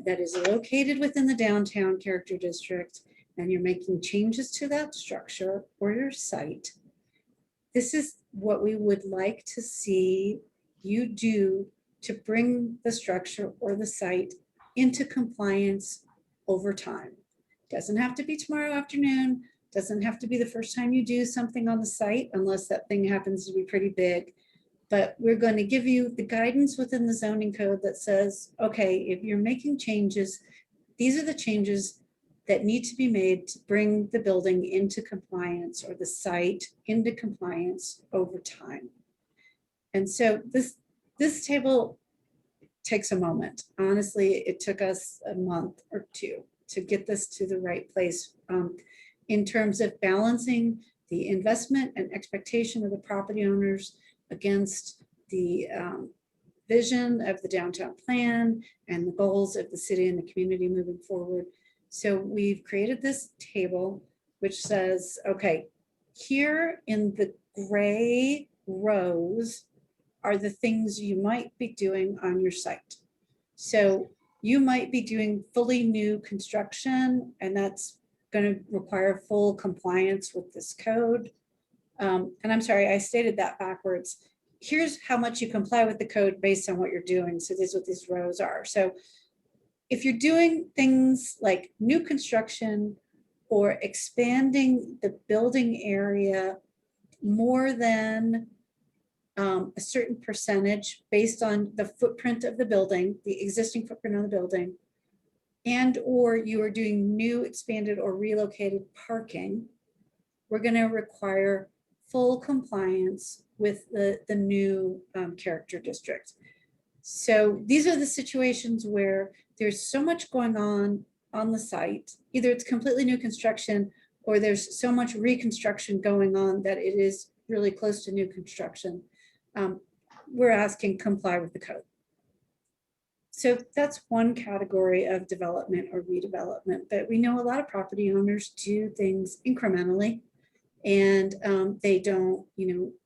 that is located within the downtown character district and you're making changes to that structure or your site, this is what we would like to see you do to bring the structure or the site into compliance over time. Doesn't have to be tomorrow afternoon, doesn't have to be the first time you do something on the site, unless that thing happens to be pretty big. But we're going to give you the guidance within the zoning code that says, okay, if you're making changes, these are the changes that need to be made to bring the building into compliance or the site into compliance over time. And so this table takes a moment. Honestly, it took us a month or two to get this to the right place in terms of balancing the investment and expectation of the property owners against the vision of the downtown plan and the goals of the city and the community moving forward. So we've created this table which says, okay, here in the gray rows are the things you might be doing on your site. So you might be doing fully new construction, and that's going to require full compliance with this code. And I'm sorry, I stated that backwards. Here's how much you comply with the code based on what you're doing. So this is what these rows are. So if you're doing things like new construction or expanding the building area more than a certain percentage based on the footprint of the building, the existing footprint of the building, and or you are doing new, expanded, or relocated parking, we're going to require full compliance with the new character district. So these are the situations where there's so much going on the site. Either it's completely new construction or there's so much reconstruction going on that it is really close to new construction. We're asking comply with the code. So that's one category of development or redevelopment, but we know a lot of property owners do things incrementally and they don't,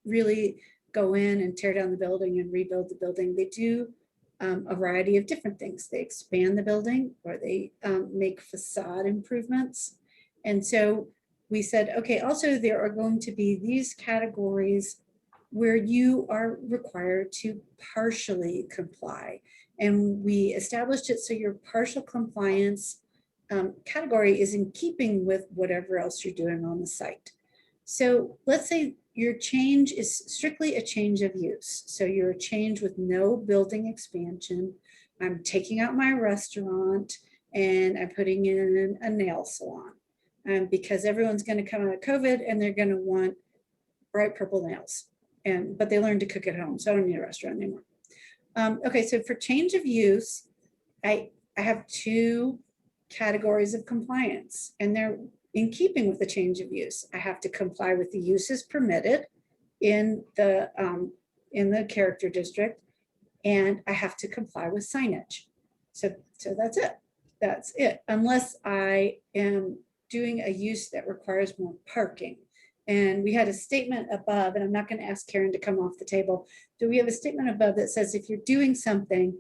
really go in and tear down the building and rebuild the building. They do a variety of different things. They expand the building or they make facade improvements. And so we said, okay, also there are going to be these categories where you are required to partially comply. And we established it so your partial compliance category is in keeping with whatever else you're doing on the site. So let's say your change is strictly a change of use. So you're a change with no building expansion. I'm taking out my restaurant and I'm putting in a nail salon because everyone's going to come out of COVID and they're going to want bright purple nails. But they learn to cook at home, so I don't need a restaurant anymore. Okay, so for change of use, I have two categories of compliance, and they're in keeping with the change of use. I have to comply with the uses permitted in the character district, and I have to comply with signage. So that's it. That's it. Unless I am doing a use that requires more parking. And we had a statement above, and I'm not going to ask Karen to come off the table. Do we have a statement above that says if you're doing something,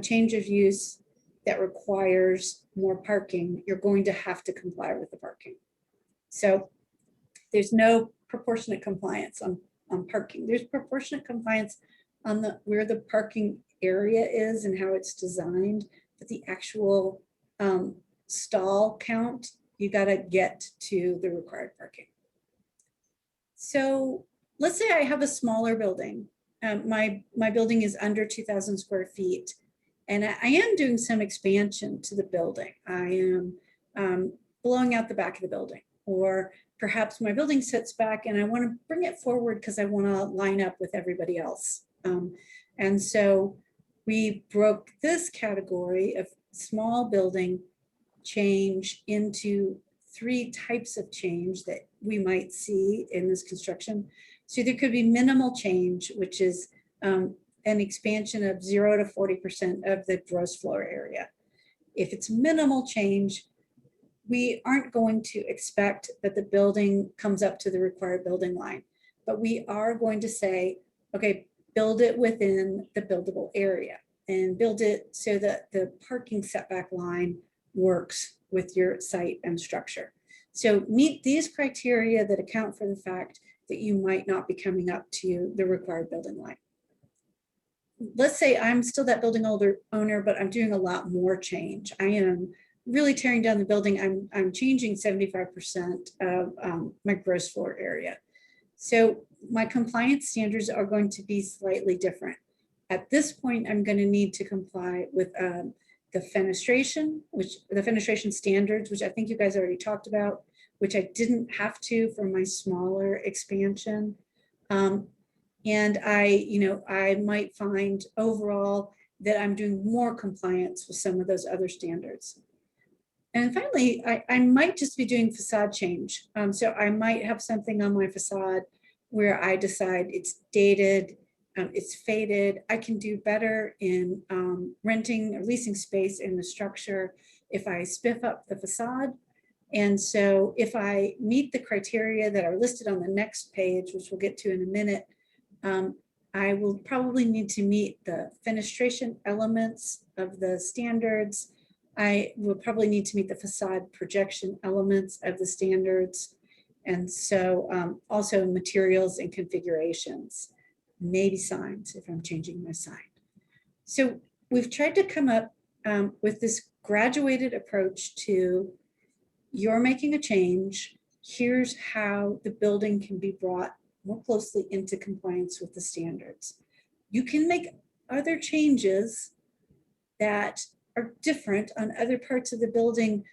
change of use that requires more parking, you're going to have to comply with the parking. So there's no proportionate compliance on parking. There's proportionate compliance on where the parking area is and how it's designed, but the actual stall count, you got to get to the required parking. So let's say I have a smaller building. My building is under 2,000 square feet, and I am doing some expansion to the building. I am blowing out the back of the building, or perhaps my building sits back and I want to bring it forward because I want to line up with everybody else. And so we broke this category of small building change into three types of change that we might see in this construction. So there could be minimal change, which is an expansion of 0 to 40% of the gross floor area. If it's minimal change, we aren't going to expect that the building comes up to the required building line, but we are going to say, okay, build it within the buildable area and build it so that the parking setback line works with your site and structure. So meet these criteria that account for the fact that you might not be coming up to the required building line. Let's say I'm still that building owner, but I'm doing a lot more change. I am really tearing down the building. I'm changing 75% of my gross floor area. So my compliance standards are going to be slightly different. At this point, I'm going to need to comply with the fenestration standards, which I think you guys already talked about, which I didn't have to for my smaller expansion. And I might find overall that I'm doing more compliance with some of those other standards. And finally, I might just be doing facade change. So I might have something on my facade where I decide it's dated, it's faded. I can do better in renting or leasing space in the structure if I spiff up the facade. And so if I meet the criteria that are listed on the next page, which we'll get to in a minute, I will probably need to meet the fenestration elements of the standards. I will probably need to meet the facade projection elements of the standards. And so also materials and configurations, maybe signs if I'm changing my sign. So we've tried to come up with this graduated approach to you're making a change. Here's how the building can be brought more closely into compliance with the standards. You can make other changes that are different on other parts of the building.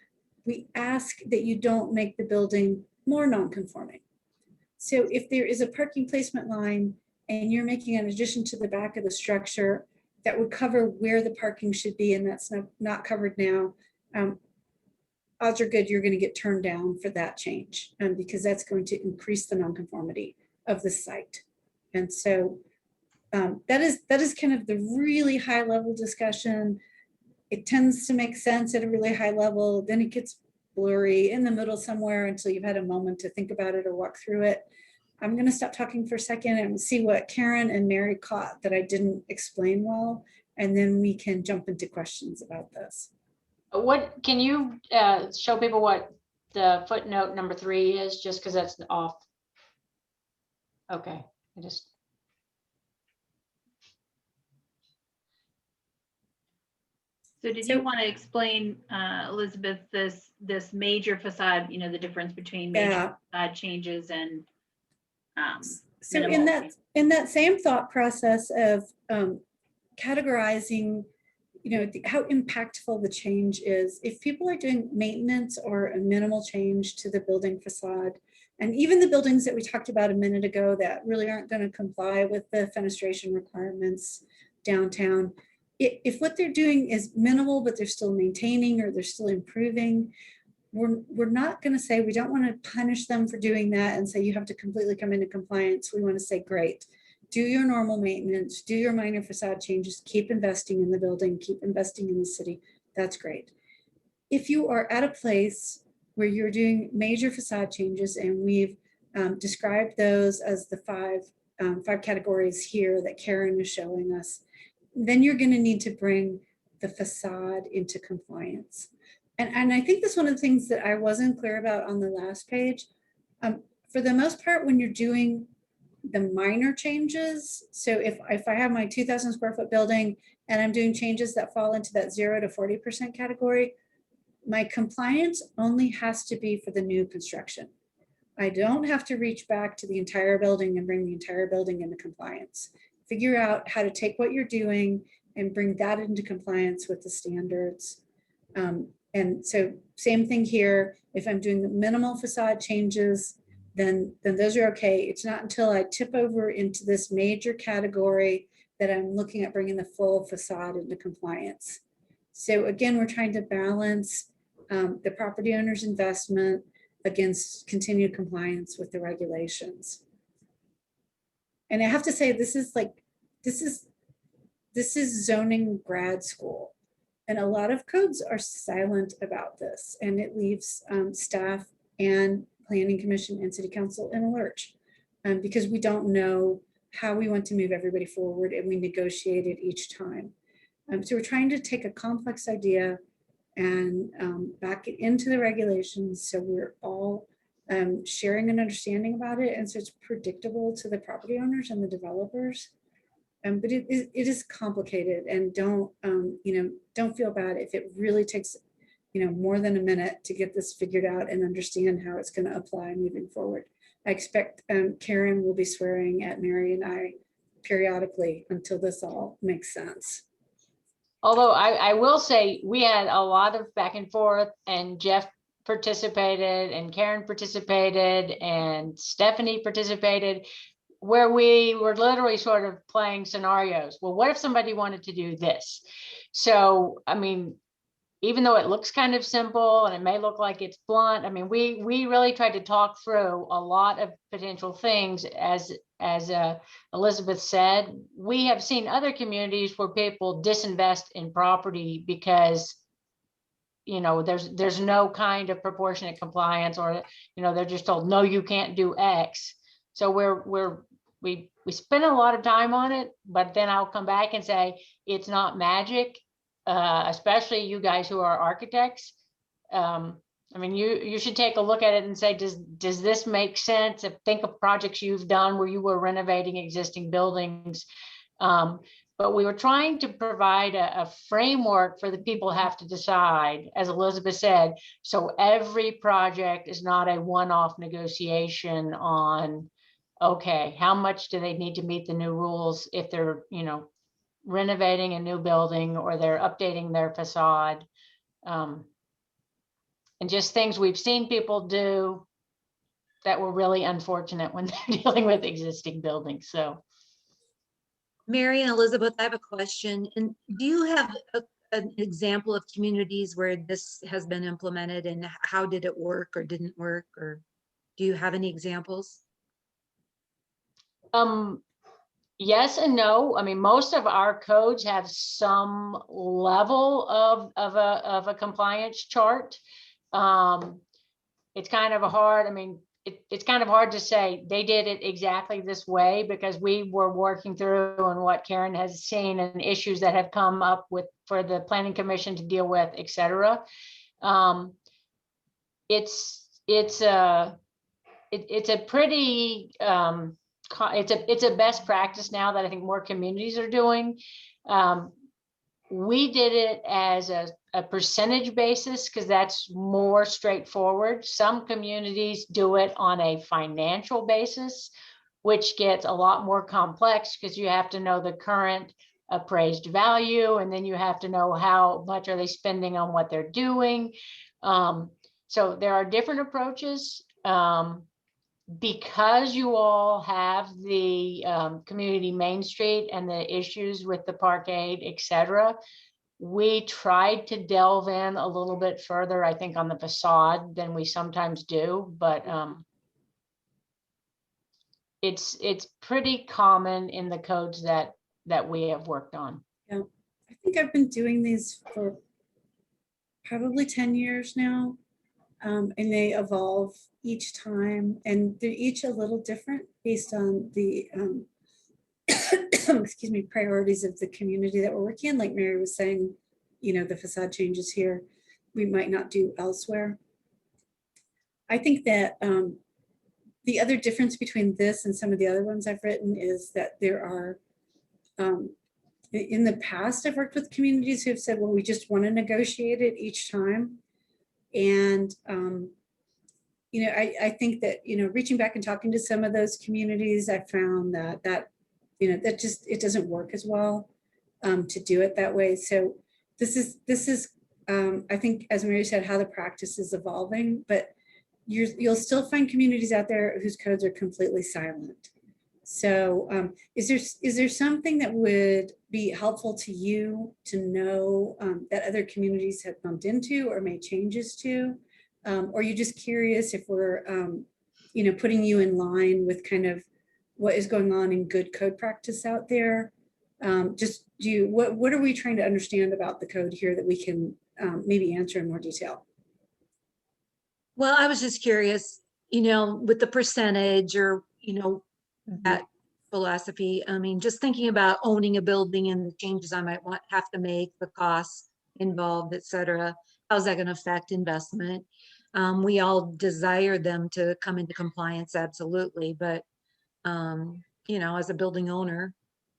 We ask that you don't make the building more non-conforming. So if there is a parking placement line and you're making an addition to the back of the structure that would cover where the parking should be, and that's not covered now, odds are good you're going to get turned down for that change because that's going to increase the nonconformity of the site. And so that is kind of the really high level discussion. It tends to make sense at a really high level, then it gets blurry in the middle somewhere until you've had a moment to think about it or walk through it. I'm going to stop talking for a second and see what Karen and Mary caught that I didn't explain well, and then we can jump into questions about this. What can you show people what the footnote number 3 is, just because that's off? Okay, I just, So did So- you want to explain, Elizabeth, this major facade, the difference between major Yeah. facade changes and So minimal. in that same thought process of categorizing, how impactful the change is, if people are doing maintenance or a minimal change to the building facade, and even the buildings that we talked about a minute ago that really aren't going to comply with the fenestration requirements downtown, if what they're doing is minimal, but they're still maintaining or they're still improving, we're not going to say, we don't want to punish them for doing that and say you have to completely come into compliance. We want to say, great, do your normal maintenance, do your minor facade changes, keep investing in the building, keep investing in the city. That's great. If you are at a place where you're doing major facade changes, and we've described those as the five categories here that Karen is showing us, then you're going to need to bring the facade into compliance. And I think that's one of the things that I wasn't clear about on the last page. For the most part, when you're doing the minor changes, so if I have my 2,000 square foot building and I'm doing changes that fall into that 0 to 40% category, my compliance only has to be for the new construction. I don't have to reach back to the entire building and bring the entire building into compliance. Figure out how to take what you're doing and bring that into compliance with the standards. And so same thing here, if I'm doing the minimal facade changes, then those are okay. It's not until I tip over into this major category that I'm looking at bringing the full facade into compliance. So again, we're trying to balance the property owner's investment against continued compliance with the regulations. And I have to say, this is zoning grad school. And a lot of codes are silent about this, and it leaves staff and planning commission and city council in a lurch because we don't know how we want to move everybody forward, and we negotiate it each time. So we're trying to take a complex idea and back it into the regulations so we're all sharing an understanding about it, and so it's predictable to the property owners and the developers. But it is complicated, and don't feel bad if it really takes more than a minute to get this figured out and understand how it's going to apply moving forward. I expect Karen will be swearing at Mary and I periodically until this all makes sense. although I will say, we had a lot of back and forth, and Jeff participated, and Karen participated, and Stephanie participated, where we were literally sort of playing scenarios. Well, what if somebody wanted to do this? So, I mean, even though it looks kind of simple and it may look like it's blunt, I mean, we really tried to talk through a lot of potential things. As Elizabeth said, we have seen other communities where people disinvest in property because there's no kind of proportionate compliance, or they're just told, no, you can't do X. So we spend a lot of time on it, but then I'll come back and say it's not magic, especially you guys who are architects. I mean, you should take a look at it and say, does this make sense? Think of projects you've done where you were renovating existing buildings. But we were trying to provide a framework for the people who have to decide, as Elizabeth said, so every project is not a one-off negotiation on, okay, how much do they need to meet the new rules if they're, renovating a new building or they're updating their facade. And just things we've seen people do that were really unfortunate when they're dealing with existing buildings. So, Mary and Elizabeth, I have a question. And do you have an example of communities where this has been implemented, and how did it work or didn't work? Or do you have any examples? yes and no. I mean, most of our codes have some level of a compliance chart. It's kind of hard. I mean, it's kind of hard to say they did it exactly this way, because we were working through on what Karen has seen and issues that have come up for the planning commission to deal with, et cetera. It's it's a, it's a pretty, it's a best practice now that I think more communities are doing. We did it as a percentage basis because that's more straightforward. Some communities do it on a financial basis, which gets a lot more complex because you have to know the current appraised value, and then you have to know how much are they spending on what they're doing. So there are different approaches. Because you all have the community Main Street and the issues with the parkade, et cetera, we tried to delve in a little bit further, I think, on the facade than we sometimes do, but it's pretty common in the codes that we have worked on. Yeah, I think I've been doing these for probably 10 years now. And they evolve each time, and they're each a little different based on the excuse me, priorities of the community that we're working in. Like Mary was saying, you know, the facade changes here we might not do elsewhere. I think that the other difference between this and some of the other ones I've written is that there are in the past, I've worked with communities who have said, well, we just want to negotiate it each time. And, you know, I think that, you know, reaching back and talking to some of those communities, I found that, you know, that just, it doesn't work as well to do it that way. So this is I think, as Mary said, how the practice is evolving, but you'll still find communities out there whose codes are completely silent. So is there something that would be helpful to you to know that other communities have bumped into or made changes to? Or are you just curious if we're, you know, putting you in line with kind of what is going on in good code practice out there? What are we trying to understand about the code here that we can maybe answer in more detail? Well, I was just curious, you know, with the percentage or, you know, that philosophy. I mean, just thinking about owning a building and the changes I might have to make, the costs involved, et cetera. How's that going to affect investment? We all desire them to come into compliance, absolutely. But, you know, as a building owner,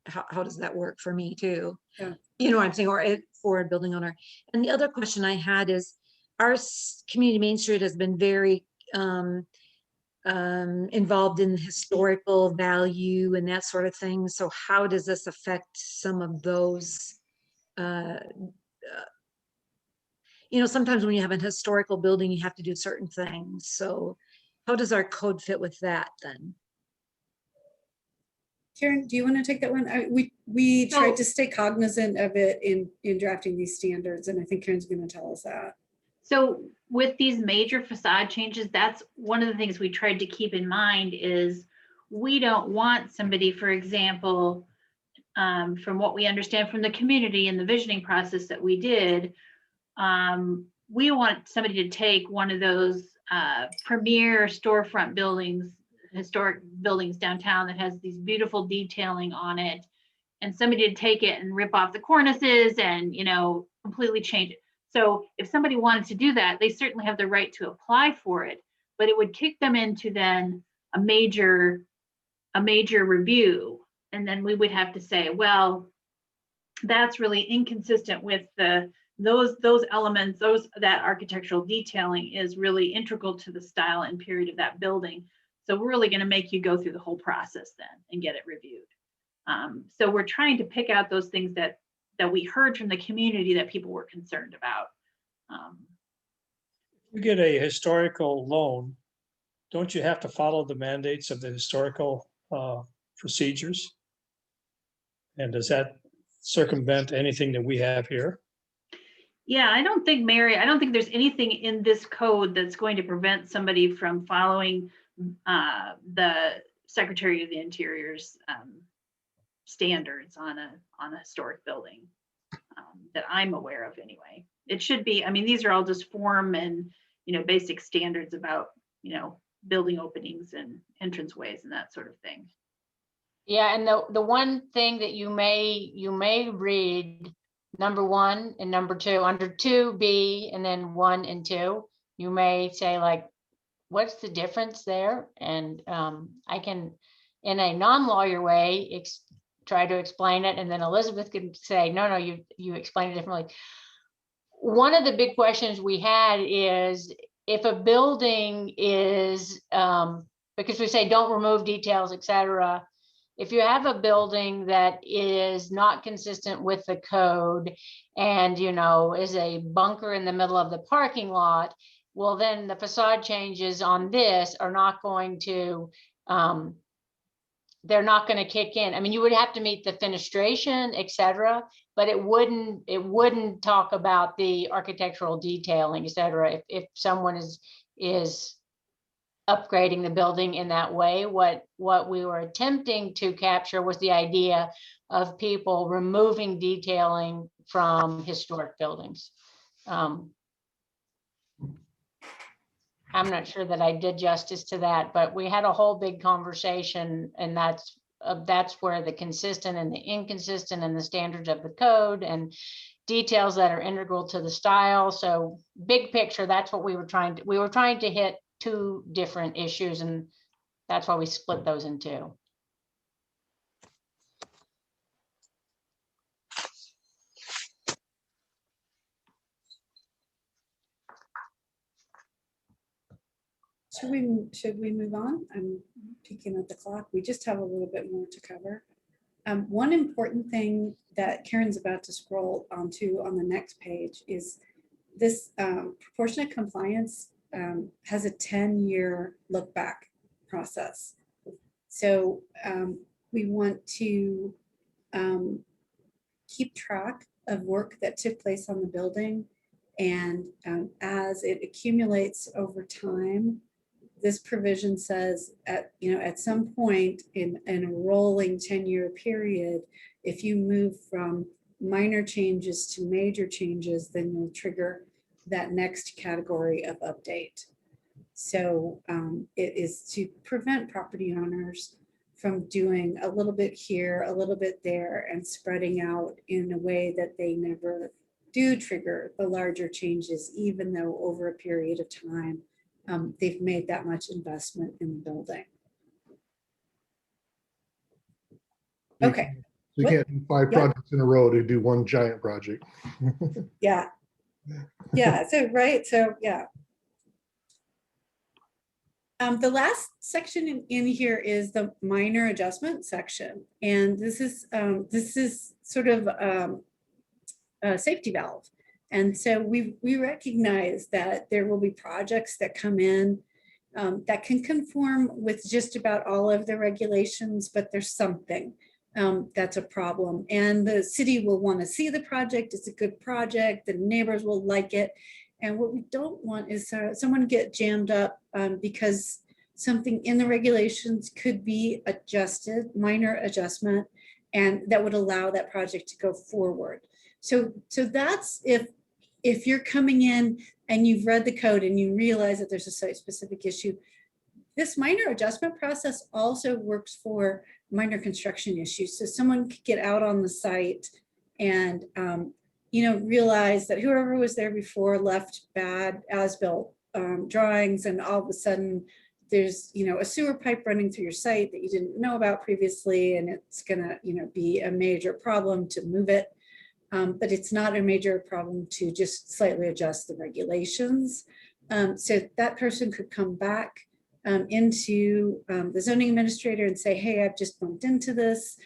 how does that work for me too? Yeah. You know what I'm saying, or for a building owner. And the other question I had is, our community Main Street has been very involved in historical value and that sort of thing. So how does this affect some of those? You know, sometimes when you have an historical building, you have to do certain things. So how does our code fit with that then? Karen, do you want to take that one? We tried to stay cognizant of it in drafting these standards, and I think Karen's going to tell us that. So with these major facade changes, that's one of the things we tried to keep in mind is we don't want somebody, for example, from what we understand from the community and the visioning process that we did, we want somebody to take one of those premier storefront buildings, historic buildings downtown that has these beautiful detailing on it, and somebody to take it and rip off the cornices and, you know, completely change it. So if somebody wanted to do that, they certainly have the right to apply for it, but it would kick them into then a major review. And then we would have to say, well, that's really inconsistent with those elements, that architectural detailing is really integral to the style and period of that building. So we're really going to make you go through the whole process then and get it reviewed. So we're trying to pick out those things that we heard from the community that people were concerned about. You get a historical loan, don't you have to follow the mandates of the historical procedures? And does that circumvent anything that we have here? Yeah, I don't think there's anything in this code that's going to prevent somebody from following the Secretary of the Interior's standards on a historic building that I'm aware of anyway. It should be, I mean, these are all just form and, you know, basic standards about, you know, building openings and entranceways and that sort of thing. Yeah, and the one thing that you may read, number 1 and number 2, under 2B and then 1 and 2, you may say like, what's the difference there? And I can, in a non-lawyer way, try to explain it, and then Elizabeth could say, no, you explained it differently. One of the big questions we had is if a building is, because we say don't remove details, etc. If you have a building that is not consistent with the code and, is a bunker in the middle of the parking lot, well, then the facade changes on this are not going to, they're not going to kick in. I mean, you would have to meet the fenestration, etc., but it wouldn't talk about the architectural detailing, etc. If someone is upgrading the building in that way, what we were attempting to capture was the idea of people removing detailing from historic buildings. I'm not sure that I did justice to that, but we had a whole big conversation, and that's where the consistent and the inconsistent and the standards of the code and details that are integral to the style. So big picture, that's what we were trying to hit two different issues, and that's why we split those in two. Should we move on? I'm peeking at the clock. We just have a little bit more to cover. One important thing that Karen's about to scroll onto on the next page is this proportionate compliance has a 10-year look back process. So we want to keep track of work that took place on the building, and as it accumulates over time, this provision says at some point in a rolling 10-year period, if you move from minor changes to major changes, then you'll trigger that next category of update. So it is to prevent property owners from doing a little bit here, a little bit there, and spreading out in a way that they never do trigger the larger changes, even though over a period of time, they've made that much investment in the building. Okay. You can't do 5 projects in a row to do one giant project. Yeah. Yeah. So, right. So, yeah. The last section in here is the minor adjustment section. And this is sort of a safety valve. And so we recognize that there will be projects that come in that can conform with just about all of the regulations, but there's something that's a problem. And the city will want to see the project. It's a good project. The neighbors will like it. And what we don't want is someone get jammed up because something in the regulations could be adjusted, minor adjustment, and that would allow that project to go forward. So that's if you're coming in and you've read the code and you realize that there's a site-specific issue. This minor adjustment process also works for minor construction issues. So someone could get out on the site and realize that whoever was there before left bad as-built drawings, and all of a sudden there's a sewer pipe running through your site that you didn't know about previously, and it's gonna be a major problem to move it. But it's not a major problem to just slightly adjust the regulations. So that person could come back into the zoning administrator and say, hey, I've just bumped into this.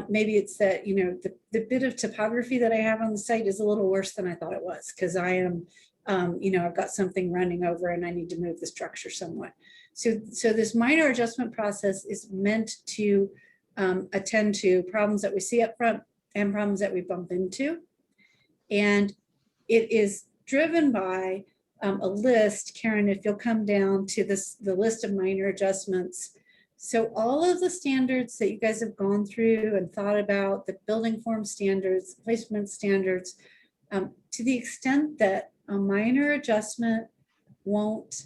Maybe it's that, the bit of topography that I have on the site is a little worse than I thought it was, because I am, I've got something running over and I need to move the structure somewhat. So this minor adjustment process is meant to attend to problems that we see up front and problems that we bump into. And it is driven by a list. Karen, if you'll come down to the list of minor adjustments. So all of the standards that you guys have gone through and thought about, the building form standards, placement standards, to the extent that a minor adjustment won't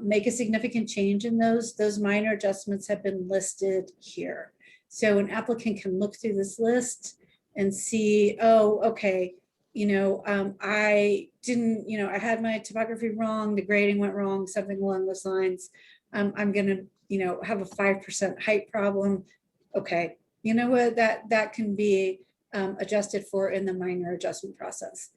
make a significant change in those minor adjustments have been listed here. So an applicant can look through this list and see, oh, okay, I didn't, I had my topography wrong, the grading went wrong, something along those lines. I'm gonna, have a 5% height problem. Okay, you know what, that can be adjusted for in the minor adjustment process.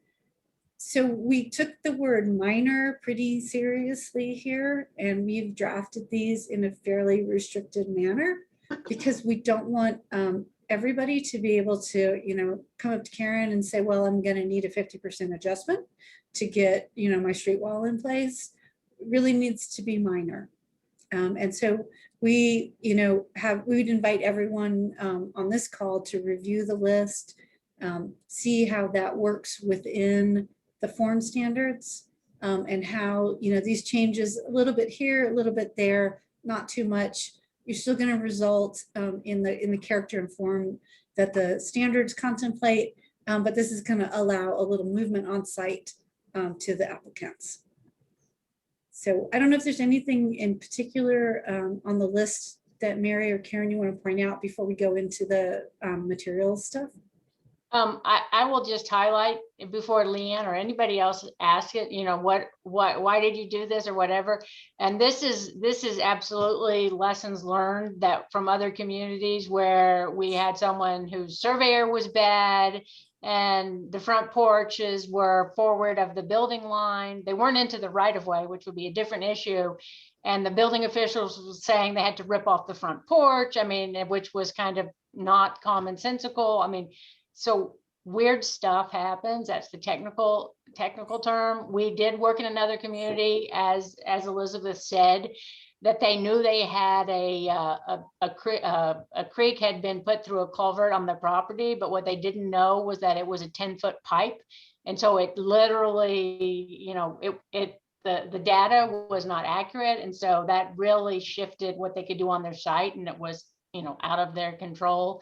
So we took the word minor pretty seriously here, and we've drafted these in a fairly restricted manner because we don't want everybody to be able to, come up to Karen and say, well, I'm gonna need a 50% adjustment to get, my street wall in place. It really needs to be minor. And so we, we'd invite everyone on this call to review the list, see how that works within the form standards, and how, these changes a little bit here, a little bit there, not too much. You're still going to result in the character and form that the standards contemplate, but this is going to allow a little movement on site to the applicants. So I don't know if there's anything in particular on the list that Mary or Karen you want to point out before we go into the materials stuff. I will just highlight before Leanne or anybody else asks it, why did you do this or whatever? And this is absolutely lessons learned that from other communities where we had someone whose surveyor was bad and the front porches were forward of the building line. They weren't into the right of way, which would be a different issue. And the building officials were saying they had to rip off the front porch. I mean, which was kind of not commonsensical. I mean, so weird stuff happens. That's the technical term. We did work in another community, as Elizabeth said, that they knew they had a creek had been put through a culvert on their property, but what they didn't know was that it was a 10-foot pipe. And so it literally, the data was not accurate. And so that really shifted what they could do on their site, and it was, out of their control.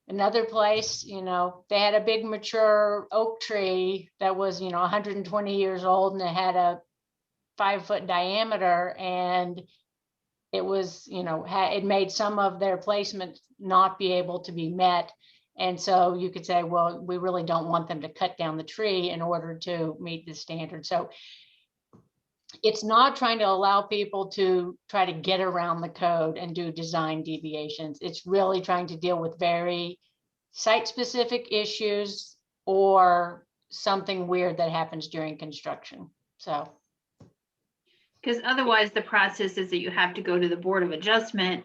Another place, they had a big mature oak tree that was, 120 years old, and it had a 5-foot diameter, and it was, it made some of their placements not be able to be met. And so you could say, well, we really don't want them to cut down the tree in order to meet the standard. So it's not trying to allow people to try to get around the code and do design deviations. It's really trying to deal with very site-specific issues or something weird that happens during construction. So. Because otherwise the process is that you have to go to the Board of Adjustment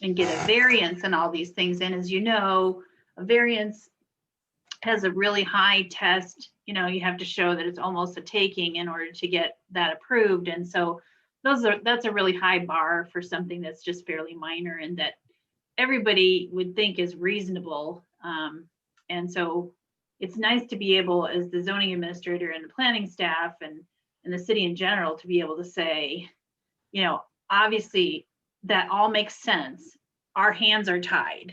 and get a variance and all these things. And as you know, a variance has a really high test. You have to show that it's almost a taking in order to get that approved. And so that's a really high bar for something that's just fairly minor and that everybody would think is reasonable. And so it's nice to be able, as the zoning administrator and the planning staff and the city in general, to be able to say, obviously that all makes sense. Our hands are tied.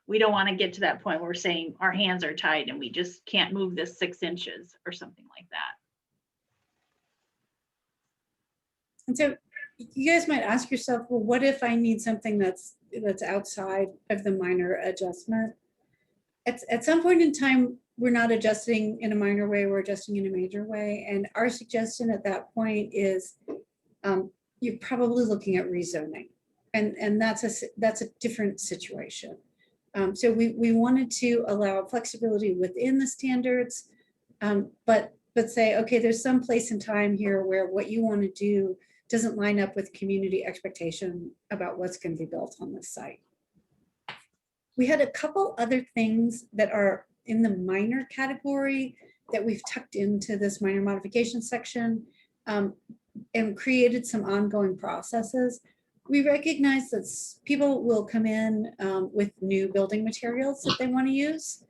We don't want to get to that point where we're saying our hands are tied and we just can't move this 6 inches or something like that. And so you guys might ask yourself, well, what if I need something that's outside of the minor adjustment? At some point in time, we're not adjusting in a minor way, we're adjusting in a major way. And our suggestion at that point is you're probably looking at rezoning. And that's a different situation. So we wanted to allow flexibility within the standards, but say, okay, there's some place in time here where what you want to do doesn't line up with community expectation about what's going to be built on this site. We had a couple other things that are in the minor category that we've tucked into this minor modification section and created some ongoing processes. We recognize that people will come in with new building materials that they want to use,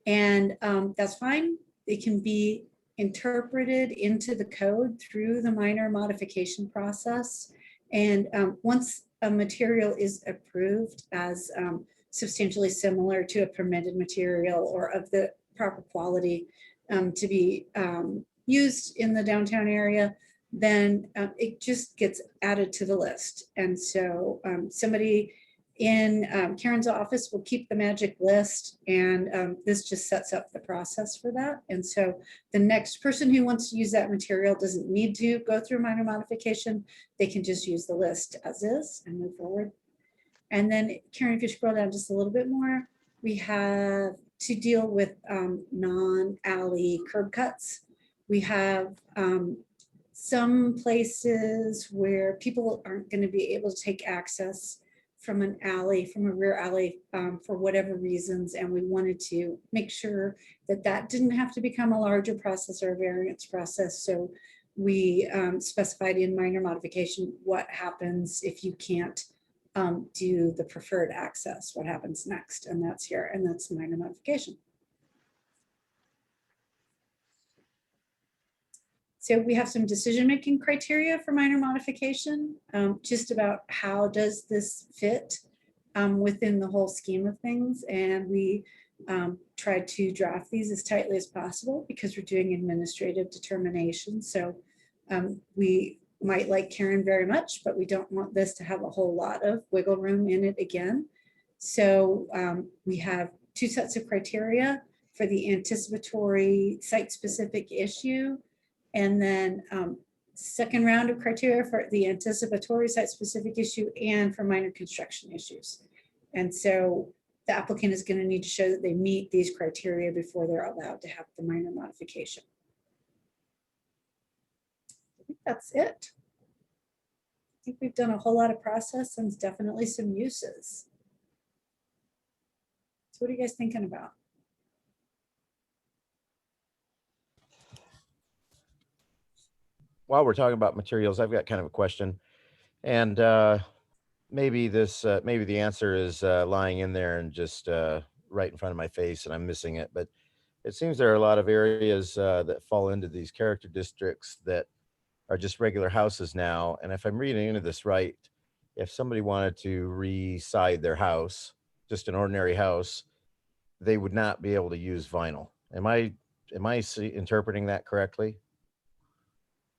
and that's fine. It can be interpreted into the code through the minor modification process. And once a material is approved as substantially similar to a permitted material or of the proper quality to be used in the downtown area, then it just gets added to the list. And so somebody in Karen's office, we'll keep the magic list, and this just sets up the process for that. And so the next person who wants to use that material doesn't need to go through minor modification. They can just use the list as is and move forward. And then Karen, if you scroll down just a little bit more, we have to deal with non-alley curb cuts. We have some places where people aren't going to be able to take access from an alley, from a rear alley, for whatever reasons. And we wanted to make sure that that didn't have to become a larger process or a variance process. So we specified in minor modification what happens if you can't do the preferred access, what happens next. And that's here, and that's minor modification. So we have some decision-making criteria for minor modification, just about how does this fit within the whole scheme of things. And we tried to draft these as tightly as possible because we're doing administrative determination. So we might like Karen very much, but we don't want this to have a whole lot of wiggle room in it again. So we have two sets of criteria for the anticipatory site-specific issue, and then second round of criteria for the anticipatory site-specific issue and for minor construction issues. And so the applicant is going to need to show that they meet these criteria before they're allowed to have the minor modification. I think that's it. I think we've done a whole lot of process and definitely some uses. So what are you guys thinking about? While we're talking about materials, I've got kind of a question, and maybe maybe the answer is lying in there and just right in front of my face and I'm missing it. But it seems there are a lot of areas that fall into these character districts that are just regular houses now. And if I'm reading into this right, if somebody wanted to re-side their house, just an ordinary house, they would not be able to use vinyl. Am I interpreting that correctly?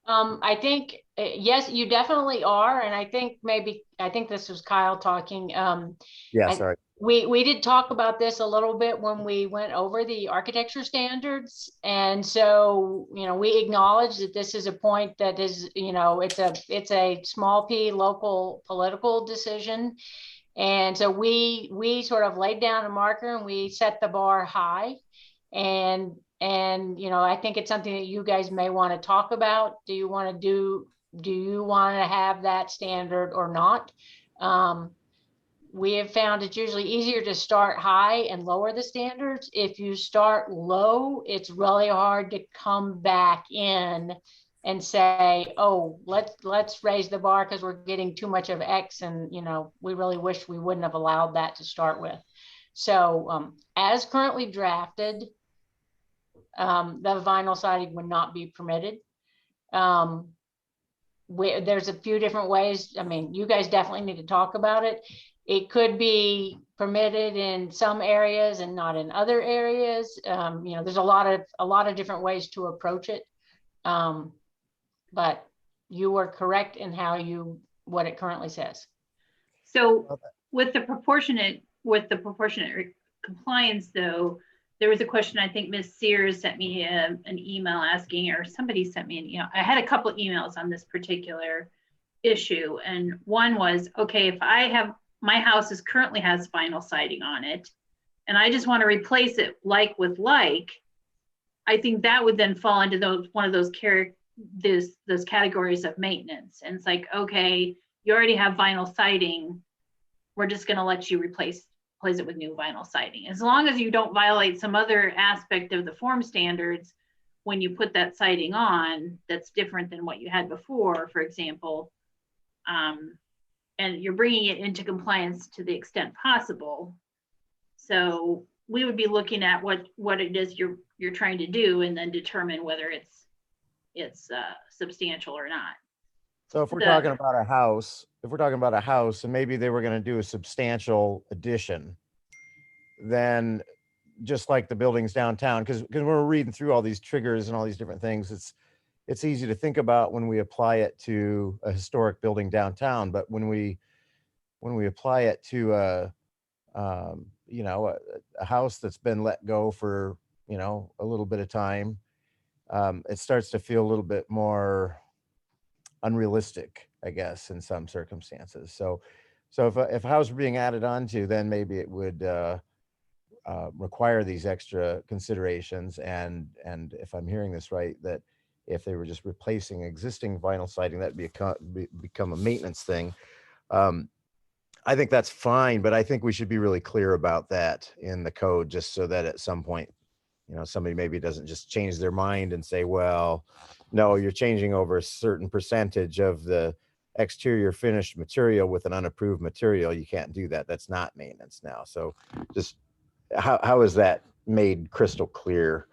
I think, yes, you definitely are. And I think this was Kyle talking. Yeah, sorry. We did talk about this a little bit when we went over the architecture standards. And so, we acknowledge that this is a point that is, it's a small p local political decision. And so we sort of laid down a marker and we set the bar high. And I think it's something that you guys may want to talk about. Do you want to have that standard or not? We have found it's usually easier to start high and lower the standards. If you start low, it's really hard to come back in and say, oh, let's raise the bar because we're getting too much of X, and we really wish we wouldn't have allowed that to start with. So as currently drafted, the vinyl siding would not be permitted. There's a few different ways. I mean, you guys definitely need to talk about it. It could be permitted in some areas and not in other areas. There's a lot of different ways to approach it. But you are correct in what it currently says. So with the proportionate compliance, though, there was a question, I think Ms. Sears sent me an email asking, or somebody sent me I had a couple of emails on this particular issue. And one was, okay, if my house currently has vinyl siding on it, and I just want to replace it like with like, I think that would then fall into one of those categories of maintenance. And it's like, okay, you already have vinyl siding, we're just going to let you replace it with new vinyl siding. As long as you don't violate some other aspect of the form standards when you put that siding on that's different than what you had before, for example, and you're bringing it into compliance to the extent possible. So we would be looking at what it is you're trying to do, and then determine whether it's substantial or not. So if we're talking about a house, and maybe they were going to do a substantial addition, then just like the buildings downtown, because when we're reading through all these triggers and all these different things, it's easy to think about when we apply it to a historic building downtown. But when we when we apply it to you know, a house that's been let go for, you know, a little bit of time, it starts to feel a little bit more unrealistic, I guess, in some circumstances. So if a house were being added onto, then maybe it would require these extra considerations. And if I'm hearing this right, that if they were just replacing existing vinyl siding, that'd become a maintenance thing. I think that's fine, but I think we should be really clear about that in the code, just so that at some point, you know, somebody maybe doesn't just change their mind and say, well, no, you're changing over a certain percentage of the exterior finished material with an unapproved material. You can't do that. That's not maintenance now. So just how is that made crystal clear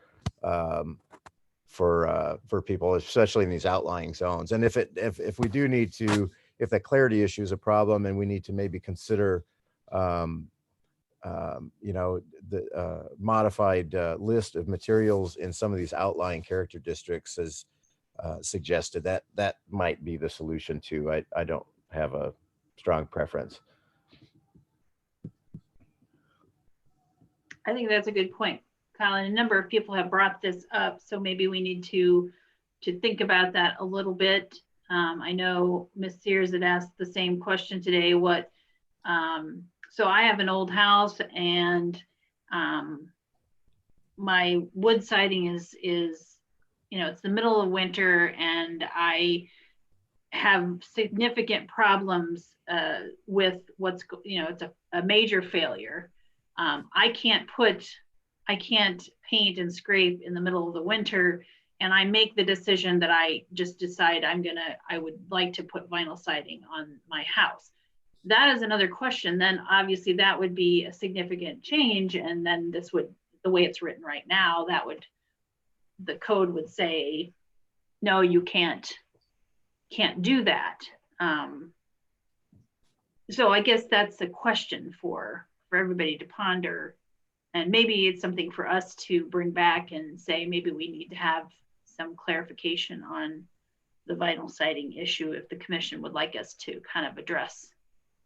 for people, especially in these outlying zones? And if we do need to, if that clarity issue is a problem and we need to maybe consider, you know, the modified list of materials in some of these outlying character districts as suggested, that might be the solution too. I don't have a strong preference. I think that's a good point, Colin. A number of people have brought this up, so maybe we need to think about that a little bit. I know Ms. Sears had asked the same question today. So I have an old house, and my wood siding is, you know, it's the middle of winter, and I have significant problems with what's, you know, it's a major failure. I can't paint and scrape in the middle of the winter, and I make the decision that I just decide I would like to put vinyl siding on my house. That is another question. Then obviously that would be a significant change. And then this would, the way it's written right now, the code would say, no, you can't do that. So I guess that's a question for everybody to ponder. And maybe it's something for us to bring back and say, maybe we need to have some clarification on the vinyl siding issue if the commission would like us to kind of address.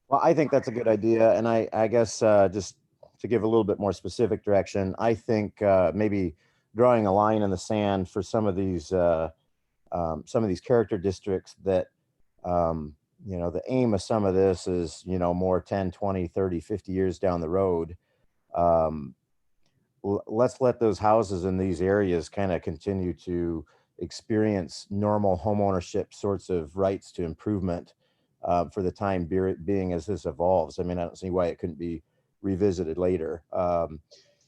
Well, I think that's a good idea. And I guess just to give a little bit more specific direction, I think maybe drawing a line in the sand for some of these character districts that, you know, the aim of some of this is, you know, more 10, 20, 30, 50 years down the road. Let's let those houses in these areas kind of continue to experience normal homeownership sorts of rights to improvement for the time being as this evolves. I mean, I don't see why it couldn't be revisited later.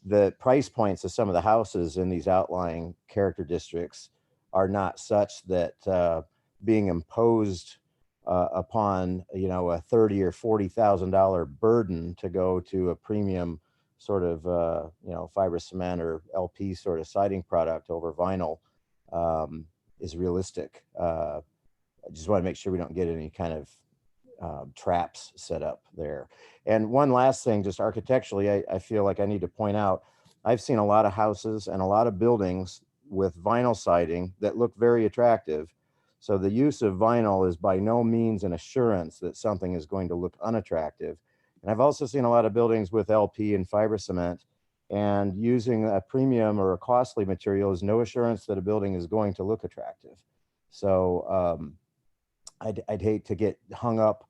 The price points of some of the houses in these outlying character districts are not such that being imposed upon, you know, a $30,000 or $40,000 burden to go to a premium sort of, you know, fiber cement or LP sort of siding product over vinyl is realistic. I just want to make sure we don't get any kind of traps set up there. And one last thing, just architecturally, I feel like I need to point out, I've seen a lot of houses and a lot of buildings with vinyl siding that look very attractive. So the use of vinyl is by no means an assurance that something is going to look unattractive. And I've also seen a lot of buildings with LP and fiber cement, and using a premium or a costly material is no assurance that a building is going to look attractive. So I'd hate to get hung up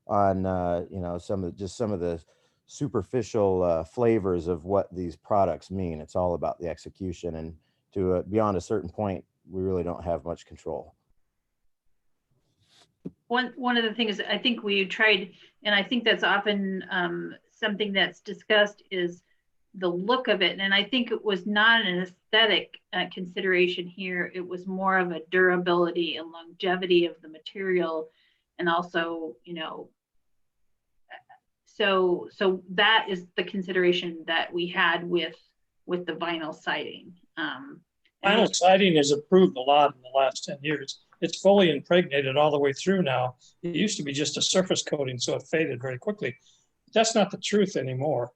on you know, some of the superficial flavors of what these products mean. It's all about the execution, and to beyond a certain point, we really don't have much control. One of the things I think we tried, and I think that's often something that's discussed, is the look of it. And I think it was not an aesthetic consideration here. It was more of a durability and longevity of the material. And also, you know, so that is the consideration that we had with the vinyl siding. Vinyl siding has improved a lot in the last 10 years. It's fully impregnated all the way through now. It used to be just a surface coating, so it faded very quickly. That's not the truth anymore.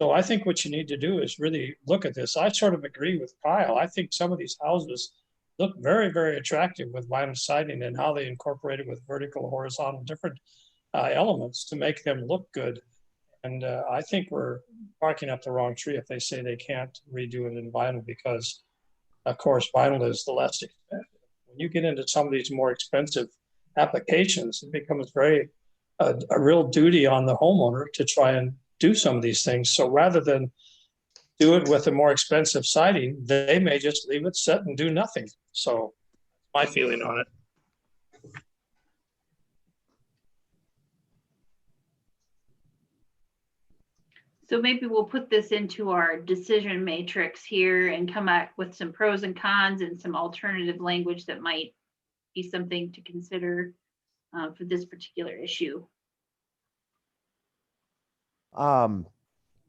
So I think what you need to do is really look at this. I sort of agree with Kyle. I think some of these houses look very, very attractive with vinyl siding and how they incorporate it with vertical, horizontal, different elements to make them look good. And I think we're barking up the wrong tree if they say they can't redo it in vinyl, because of course vinyl is the less expensive. When you get into some of these more expensive applications, it becomes very a real duty on the homeowner to try and do some of these things. So rather than do it with a more expensive siding, they may just leave it set and do nothing. So my feeling on it. So maybe we'll put this into our decision matrix here and come up with some pros and cons and some alternative language that might be something to consider for this particular issue.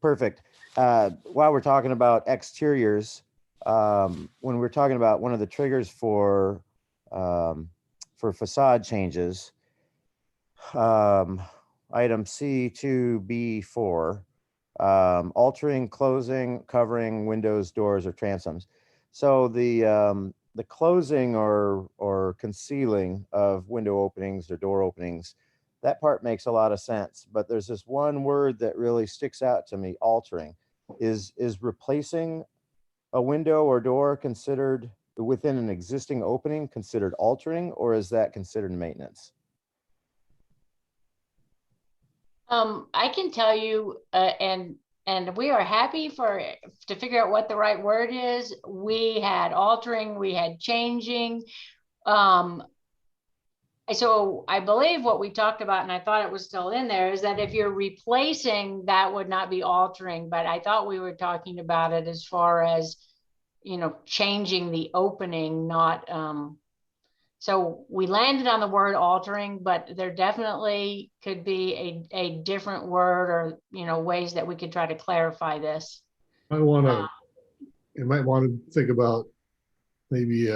Perfect. While we're talking about exteriors, when we're talking about one of the triggers for facade changes, item C2B4, altering, closing, covering windows, doors, or transoms. So the closing or concealing of window openings or door openings, that part makes a lot of sense. But there's this one word that really sticks out to me: altering. Is replacing a window or door considered within an existing opening considered altering, or is that considered maintenance? I can tell you, and we are happy to figure out what the right word is. We had altering, we had changing. So I believe what we talked about, and I thought it was still in there, is that if you're replacing, that would not be altering. But I thought we were talking about it as far as, changing the opening, not. So we landed on the word altering, but there definitely could be a different word, or, ways that we could try to clarify this. You might want to think about maybe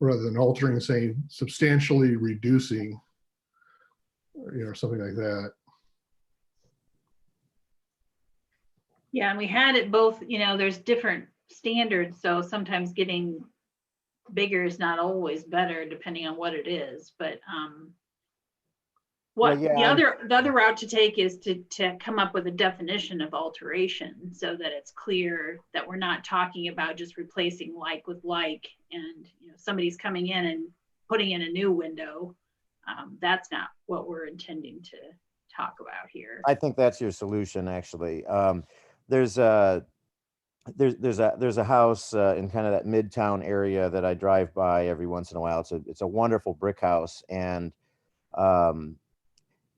rather than altering, saying substantially reducing, or something like that. Yeah, and we had it both, there's different standards. So sometimes getting bigger is not always better depending on what it is. But the other route to take is to come up with a definition of alteration, so that it's clear that we're not talking about just replacing like with like, and somebody's coming in and putting in a new window. That's not what we're intending to talk about here. I think that's your solution, actually. There's a house in kind of that midtown area that I drive by every once in a while. It's a wonderful brick house, and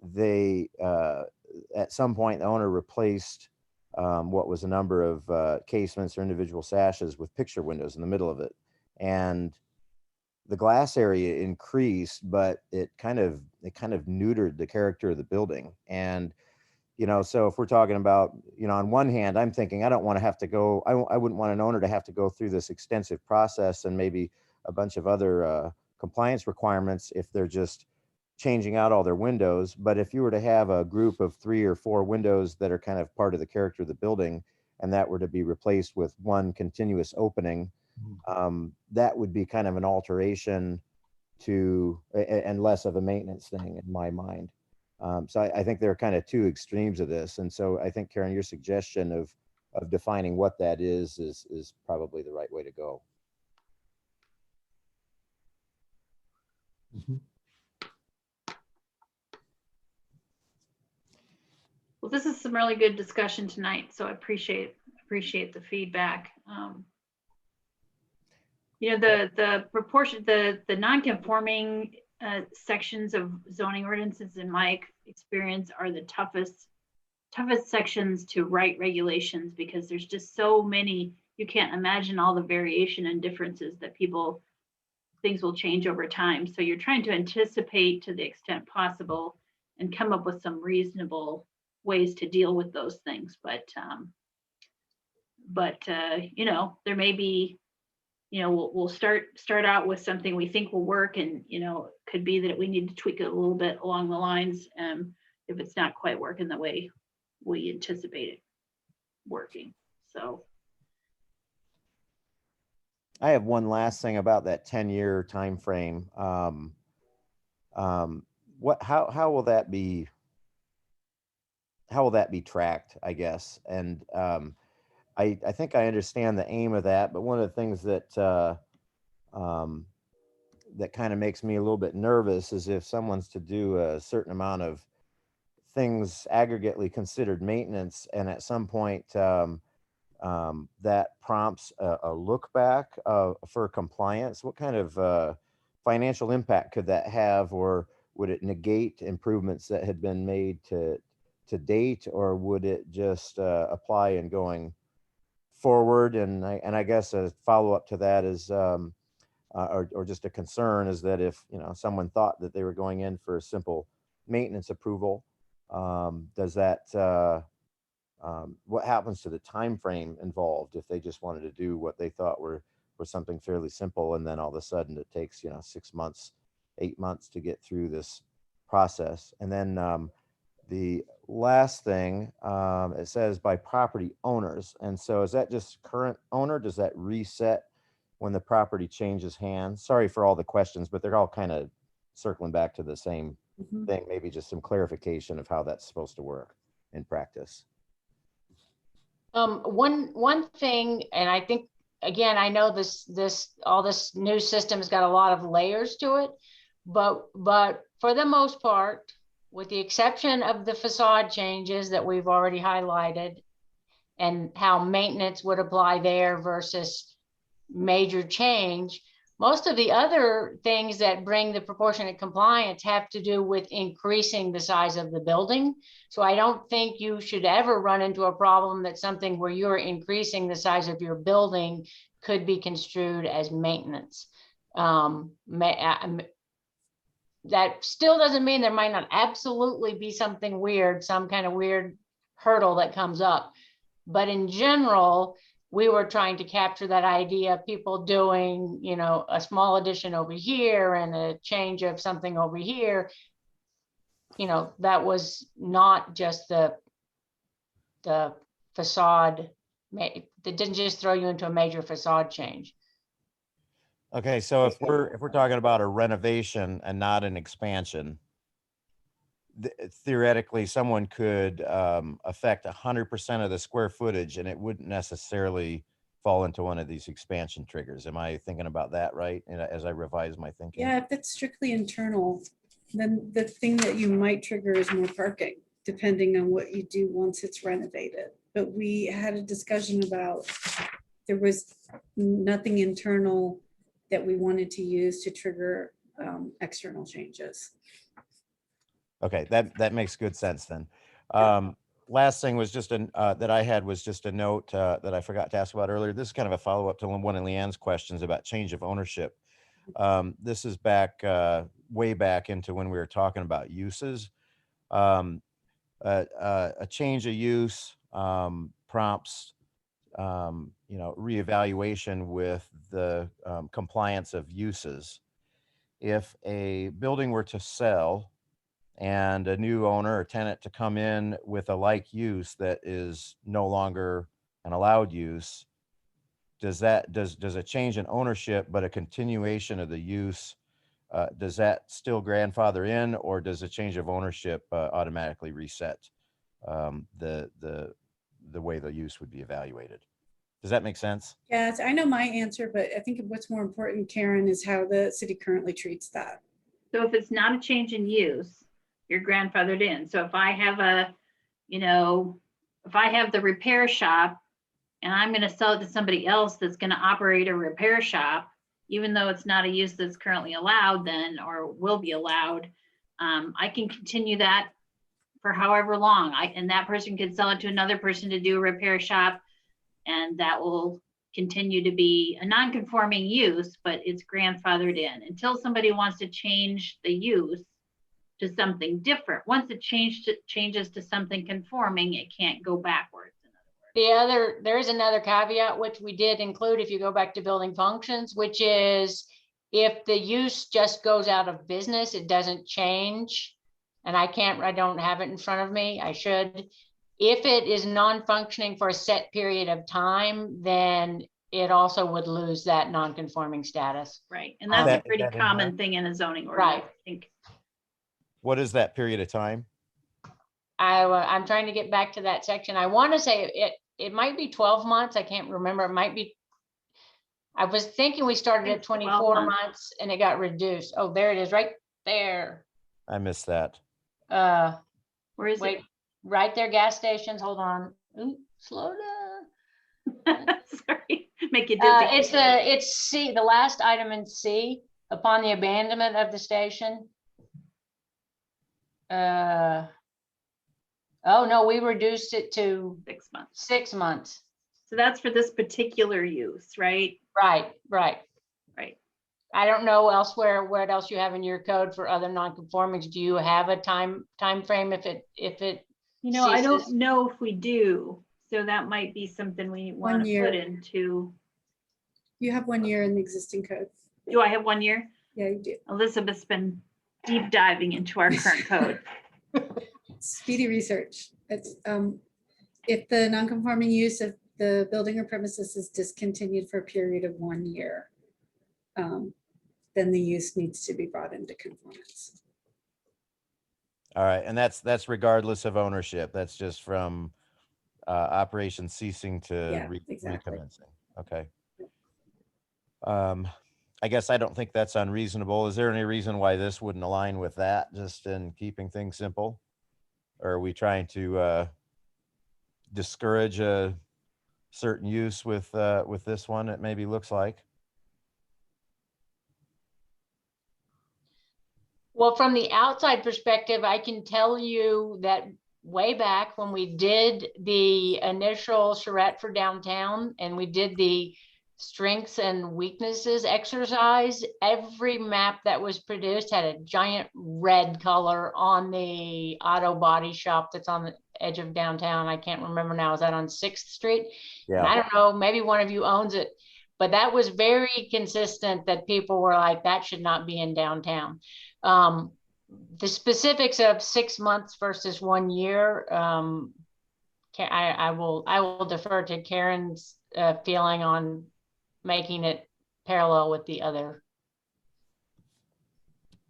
they at some point the owner replaced what was a number of casements or individual sashes with picture windows in the middle of it, and the glass area increased, but it kind of neutered the character of the building. And so if we're talking about, on one hand, I'm thinking I don't want to have to go, I wouldn't want an owner to have to go through this extensive process and maybe a bunch of other compliance requirements if they're just changing out all their windows. But if you were to have a group of 3 or 4 windows that are kind of part of the character of the building, and that were to be replaced with one continuous opening, that would be kind of an alteration and less of a maintenance thing in my mind. So I think there are kind of two extremes of this. And so I think, Karen, your suggestion of defining what that is probably the right way to go. Mm-hmm. Well, this is some really good discussion tonight, so I appreciate the feedback. The proportion, the non-conforming sections of zoning ordinances, in my experience, are the toughest sections to write regulations, because there's just so many. You can't imagine all the variation and differences that things will change over time. So you're trying to anticipate to the extent possible and come up with some reasonable ways to deal with those things. But there may be, we'll start out with something we think will work, and it could be that we need to tweak it a little bit along the lines if it's not quite working the way we anticipate it working. So I have one last thing about that 10-year time frame. how will that be? How will that be tracked, I guess? And I think I understand the aim of that, but one of the things that that kind of makes me a little bit nervous is if someone's to do a certain amount of things aggregately considered maintenance, and at some point that prompts a look back for compliance. What kind of financial impact could that have, or would it negate improvements that had been made to date, or would it just apply in going forward? And I guess a follow up to that is, or just a concern is that if someone thought that they were going in for a simple maintenance approval, does that what happens to the time frame involved if they just wanted to do what they thought were something fairly simple, and then all of a sudden it takes 6 months, 8 months to get through this process? And then the last thing, it says by property owners, and so is that just current owner? Does that reset when the property changes hands? Sorry for all the questions, but they're all kind of circling back to the same Mhm. thing. Maybe just some clarification of how that's supposed to work in practice. One thing, and I think, again, I know all this new system's got a lot of layers to it, but for the most part, with the exception of the facade changes that we've already highlighted and how maintenance would apply there versus major change, most of the other things that bring the proportionate compliance have to do with increasing the size of the building. So I don't think you should ever run into a problem that something where you're increasing the size of your building could be construed as maintenance. That still doesn't mean there might not absolutely be something weird, some kind of weird hurdle that comes up. But in general, we were trying to capture that idea of people doing, a small addition over here and a change of something over here. That was not just the facade. That didn't just throw you into a major facade change. Okay, so if we're talking about a renovation and not an expansion, theoretically someone could affect 100% of the square footage, and it wouldn't necessarily fall into one of these expansion triggers. Am I thinking about that right? And as I revise my thinking. Yeah, if it's strictly internal, then the thing that you might trigger is more parking, depending on what you do once it's renovated. But we had a discussion about, there was nothing internal that we wanted to use to trigger external changes. Okay, that makes good sense then. Last thing was just that I had was just a note that I forgot to ask about earlier. This is kind of a follow up to one of Leanne's questions about change of ownership. This is back way back into when we were talking about uses. A change of use prompts reevaluation with the compliance of uses. If a building were to sell and a new owner or tenant to come in with a like use that is no longer an allowed use, does a change in ownership but a continuation of the use, does that still grandfather in, or does a change of ownership automatically reset the way the use would be evaluated? Does that make sense? Yes, I know my answer, but I think what's more important, Karen, is how the city currently treats that. So if it's not a change in use, you're grandfathered in. So if I have if I have the repair shop and I'm going to sell it to somebody else that's going to operate a repair shop, even though it's not a use that's currently allowed then, or will be allowed, I can continue that for however long. And that person could sell it to another person to do a repair shop, and that will continue to be a non-conforming use, but it's grandfathered in until somebody wants to change the use to something different. Once it changes to something conforming, it can't go backwards. There is another caveat, which we did include if you go back to building functions, which is if the use just goes out of business, it doesn't change. And I don't have it in front of me. I should. If it is non-functioning for a set period of time, then it also would lose that non-conforming status. Right. And that's a pretty common thing in a zoning ordinance, Right. I think. What is that period of time? I'm trying to get back to that section. I want to say it might be 12 months. I can't remember. It might be. I was thinking we started at It's 12 24 months. months and it got reduced. Oh, there it is, right there. I missed that. Where is Wait, right there, gas stations. Hold on. Ooh, slow down. it? Sorry, make you dizzy. It's C, the last item in C, upon the abandonment of the station. Oh, no, we reduced it to 6 months. 6 months. So that's for this particular use, right? Right. Right. I don't know elsewhere, what else you have in your code for other non-conformings. Do you have a time frame if it You know, I ceases? don't know if we do. So that might be something we want to year. put into. You have 1 year in the existing code. Do I have 1 year? Yeah, you do. Elizabeth's been deep diving into our current code. Speedy research. It's, if the non-conforming use of the building or premises is discontinued for a period of 1 year, then the use needs to be brought into conformance. All right, and that's regardless of ownership. That's just from operation ceasing to Yeah, exactly. recommencing. Okay. I guess I don't think that's unreasonable. Is there any reason why this wouldn't align with that, just in keeping things simple? Or are we trying to discourage a certain use with this one? It maybe looks like. Well, from the outside perspective, I can tell you that way back when we did the initial charrette for downtown and we did the strengths and weaknesses exercise, every map that was produced had a giant red color on the auto body shop that's on the edge of downtown. I can't remember now. Is that on 6th Street? And Yeah. I don't know, maybe one of you owns it, but that was very consistent that people were like, that should not be in downtown. The specifics of 6 months versus 1 year, I will defer to Karen's feeling on making it parallel with the other.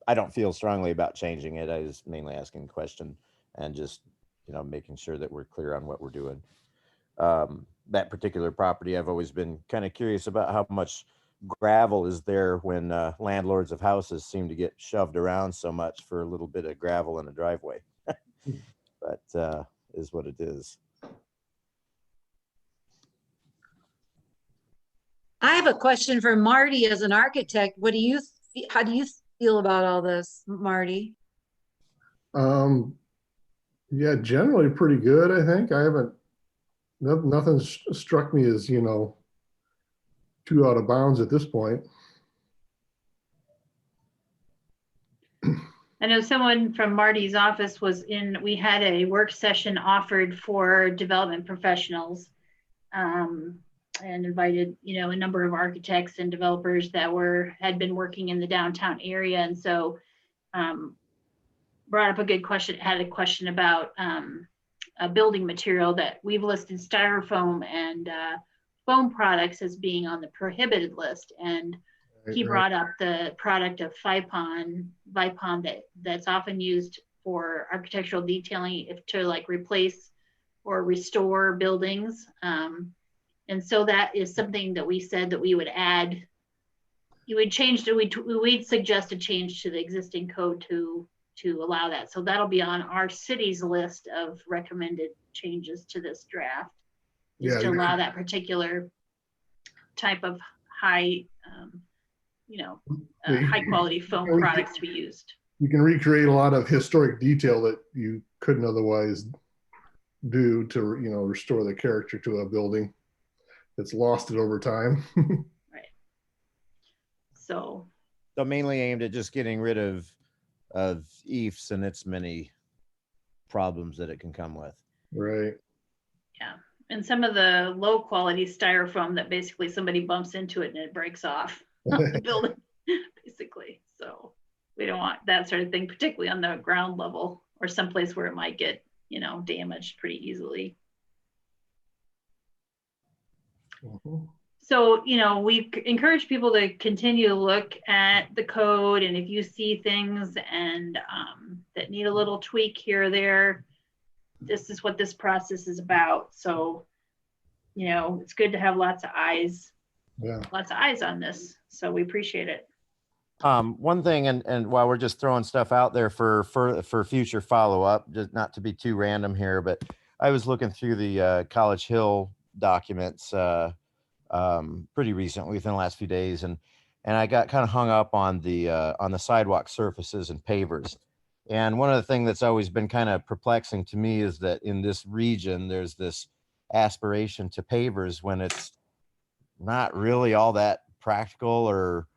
I don't feel strongly about changing it. I was mainly asking the question and just, making sure that we're clear on what we're doing. That particular property, I've always been kind of curious about how much gravel is there when landlords of houses seem to get shoved around so much for a little bit of gravel in a driveway. But is what it is. I have a question for Marty as an architect. How do you feel about all this, Marty? Yeah, generally pretty good, I think. Nothing's struck me as, too out of bounds at this point. I know someone from Marty's office we had a work session offered for development professionals. And invited, a number of architects and developers that had been working in the downtown area. And so brought up a good question, had a question about a building material that we've listed styrofoam and foam products as being on the prohibited list. And he brought up the product of Vipon that's often used for architectural detailing to like replace or restore buildings. And so that is something that we said that we would add. We'd suggest a change to the existing code to allow that. So that'll be on our city's list of recommended changes to this draft. Is to allow that particular type of high quality foam products to be used. You can recreate a lot of historic detail that you couldn't otherwise do to, restore the character to a building that's lost it over time. Right. So mainly aimed at just getting rid of EIFS and its many problems that it can come with. Right. Yeah. And some of the low quality styrofoam that basically somebody bumps into it and it breaks off the building, basically. So we don't want that sort of thing, particularly on the ground level or someplace where it might get, damaged pretty easily. So, you know, we encourage people to continue to look at the code, and if you see things and that need a little tweak here or there, this is what this process is about. So, you know, it's good to have lots of eyes on this. So we appreciate it. One thing, and while we're just throwing stuff out there for future follow-up, just not to be too random here, but I was looking through the College Hill documents pretty recently, within the last few days, and I got kind of hung up on the sidewalk surfaces and pavers. And one of the things that's always been kind of perplexing to me is that in this region, there's this aspiration to pavers when it's not really all that practical or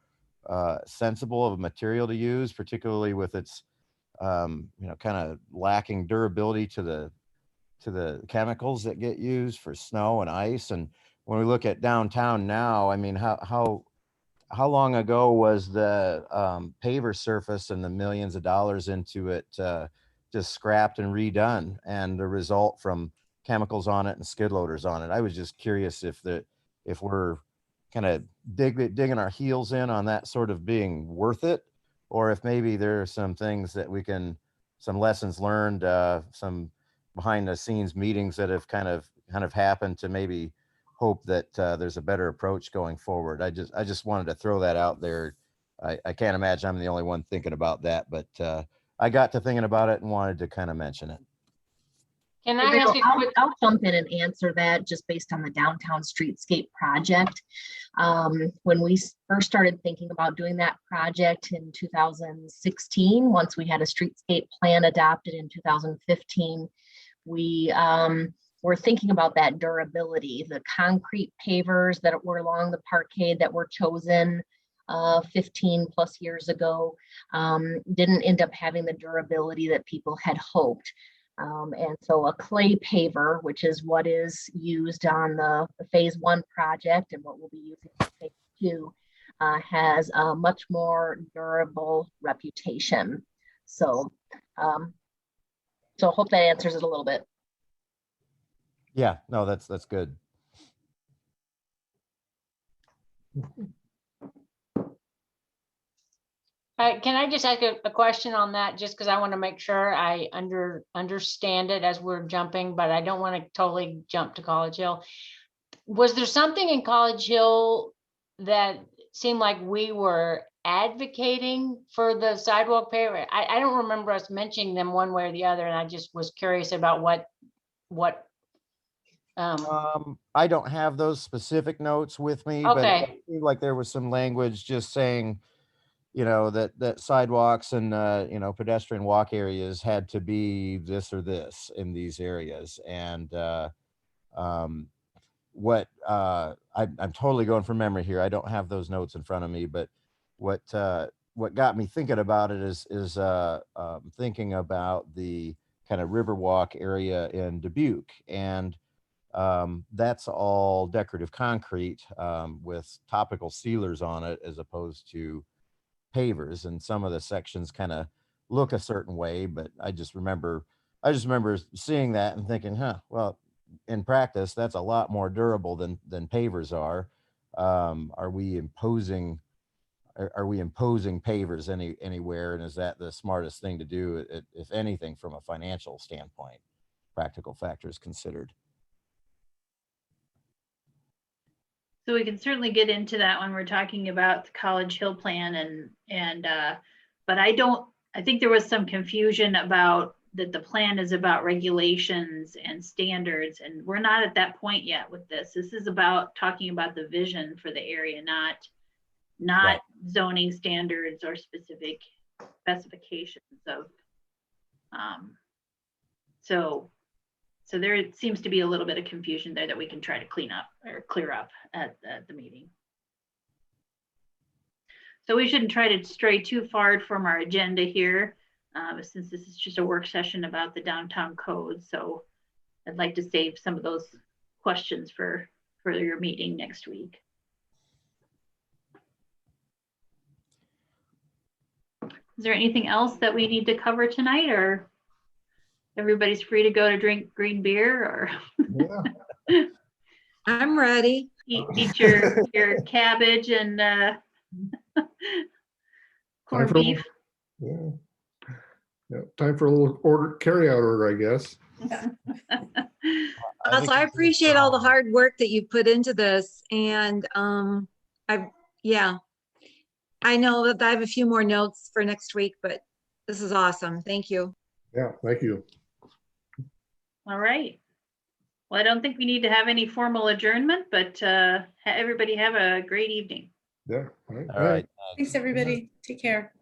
sensible of a material to use, particularly with its you know, kind of lacking durability to the chemicals that get used for snow and ice. And when we look at downtown now, I mean, how long ago was the paver surface and the millions of dollars into it just scrapped and redone, and the result from chemicals on it and skid loaders on it? I was just curious if we're kind of digging our heels in on that sort of being worth it, or if maybe there are some things that we can, some lessons learned, some behind the scenes meetings that have kind of happened to maybe hope that there's a better approach going forward. I just wanted to throw that out there. I can't imagine I'm the only one thinking about that, but I got to thinking about it and wanted to kind of mention it. Can I ask you a quick? I'll jump in and answer that just based on the downtown streetscape project. When we first started thinking about doing that project in 2016, once we had a streetscape plan adopted in 2015, we were thinking about that durability. The concrete pavers that were along the parkade that were chosen 15 plus years ago didn't end up having the durability that people had hoped. And so a clay paver, which is what is used on the phase 1 project and what we'll be using for phase 2, has a much more durable reputation. So, so hope that answers it a little bit. Yeah, no, that's good. Can I just ask a question on that, just because I want to make sure I understand it as we're jumping, but I don't want to totally jump to College Hill. Was there something in College Hill that seemed like we were advocating for the sidewalk paver? I don't remember us mentioning them one way or the other, and I just was curious about what. I don't have those specific notes with me, but Okay. it seemed like there was some language just saying, you know, that sidewalks and you know, pedestrian walk areas had to be this or this in these areas. And what I'm totally going from memory here. I don't have those notes in front of me, but what got me thinking about it is thinking about the kind of Riverwalk area in Dubuque, and that's all decorative concrete with topical sealers on it as opposed to pavers, and some of the sections kind of look a certain way. But I just remember seeing that and thinking, well, in practice that's a lot more durable than pavers are. Are we imposing pavers anywhere, and is that the smartest thing to do, if anything, from a financial standpoint, practical factors considered? So we can certainly get into that when we're talking about the College Hill plan, but I think there was some confusion about that the plan is about regulations and standards, and we're not at that point yet with this. This is about talking about the vision for the area, not Right. zoning standards or specific specifications of, so there seems to be a little bit of confusion there that we can try to clean up or clear up at the meeting. So we shouldn't try to stray too far from our agenda here, since this is just a work session about the downtown code. So I'd like to save some of those questions for your meeting next week. Is there anything else that we need to cover tonight, or everybody's free to go to drink green beer? Or Yeah. I'm ready. Eat your cabbage and corned for- beef. Yeah. Yeah, time for a little carryout order, I guess. Also, I appreciate all the hard work that you put into this and yeah. I know that I have a few more notes for next week, but this is awesome. Thank you. Yeah, thank you. All right. Well, I don't think we need to have any formal adjournment, but everybody have a great evening. Yeah. All right. All right. Thanks, everybody. Take care.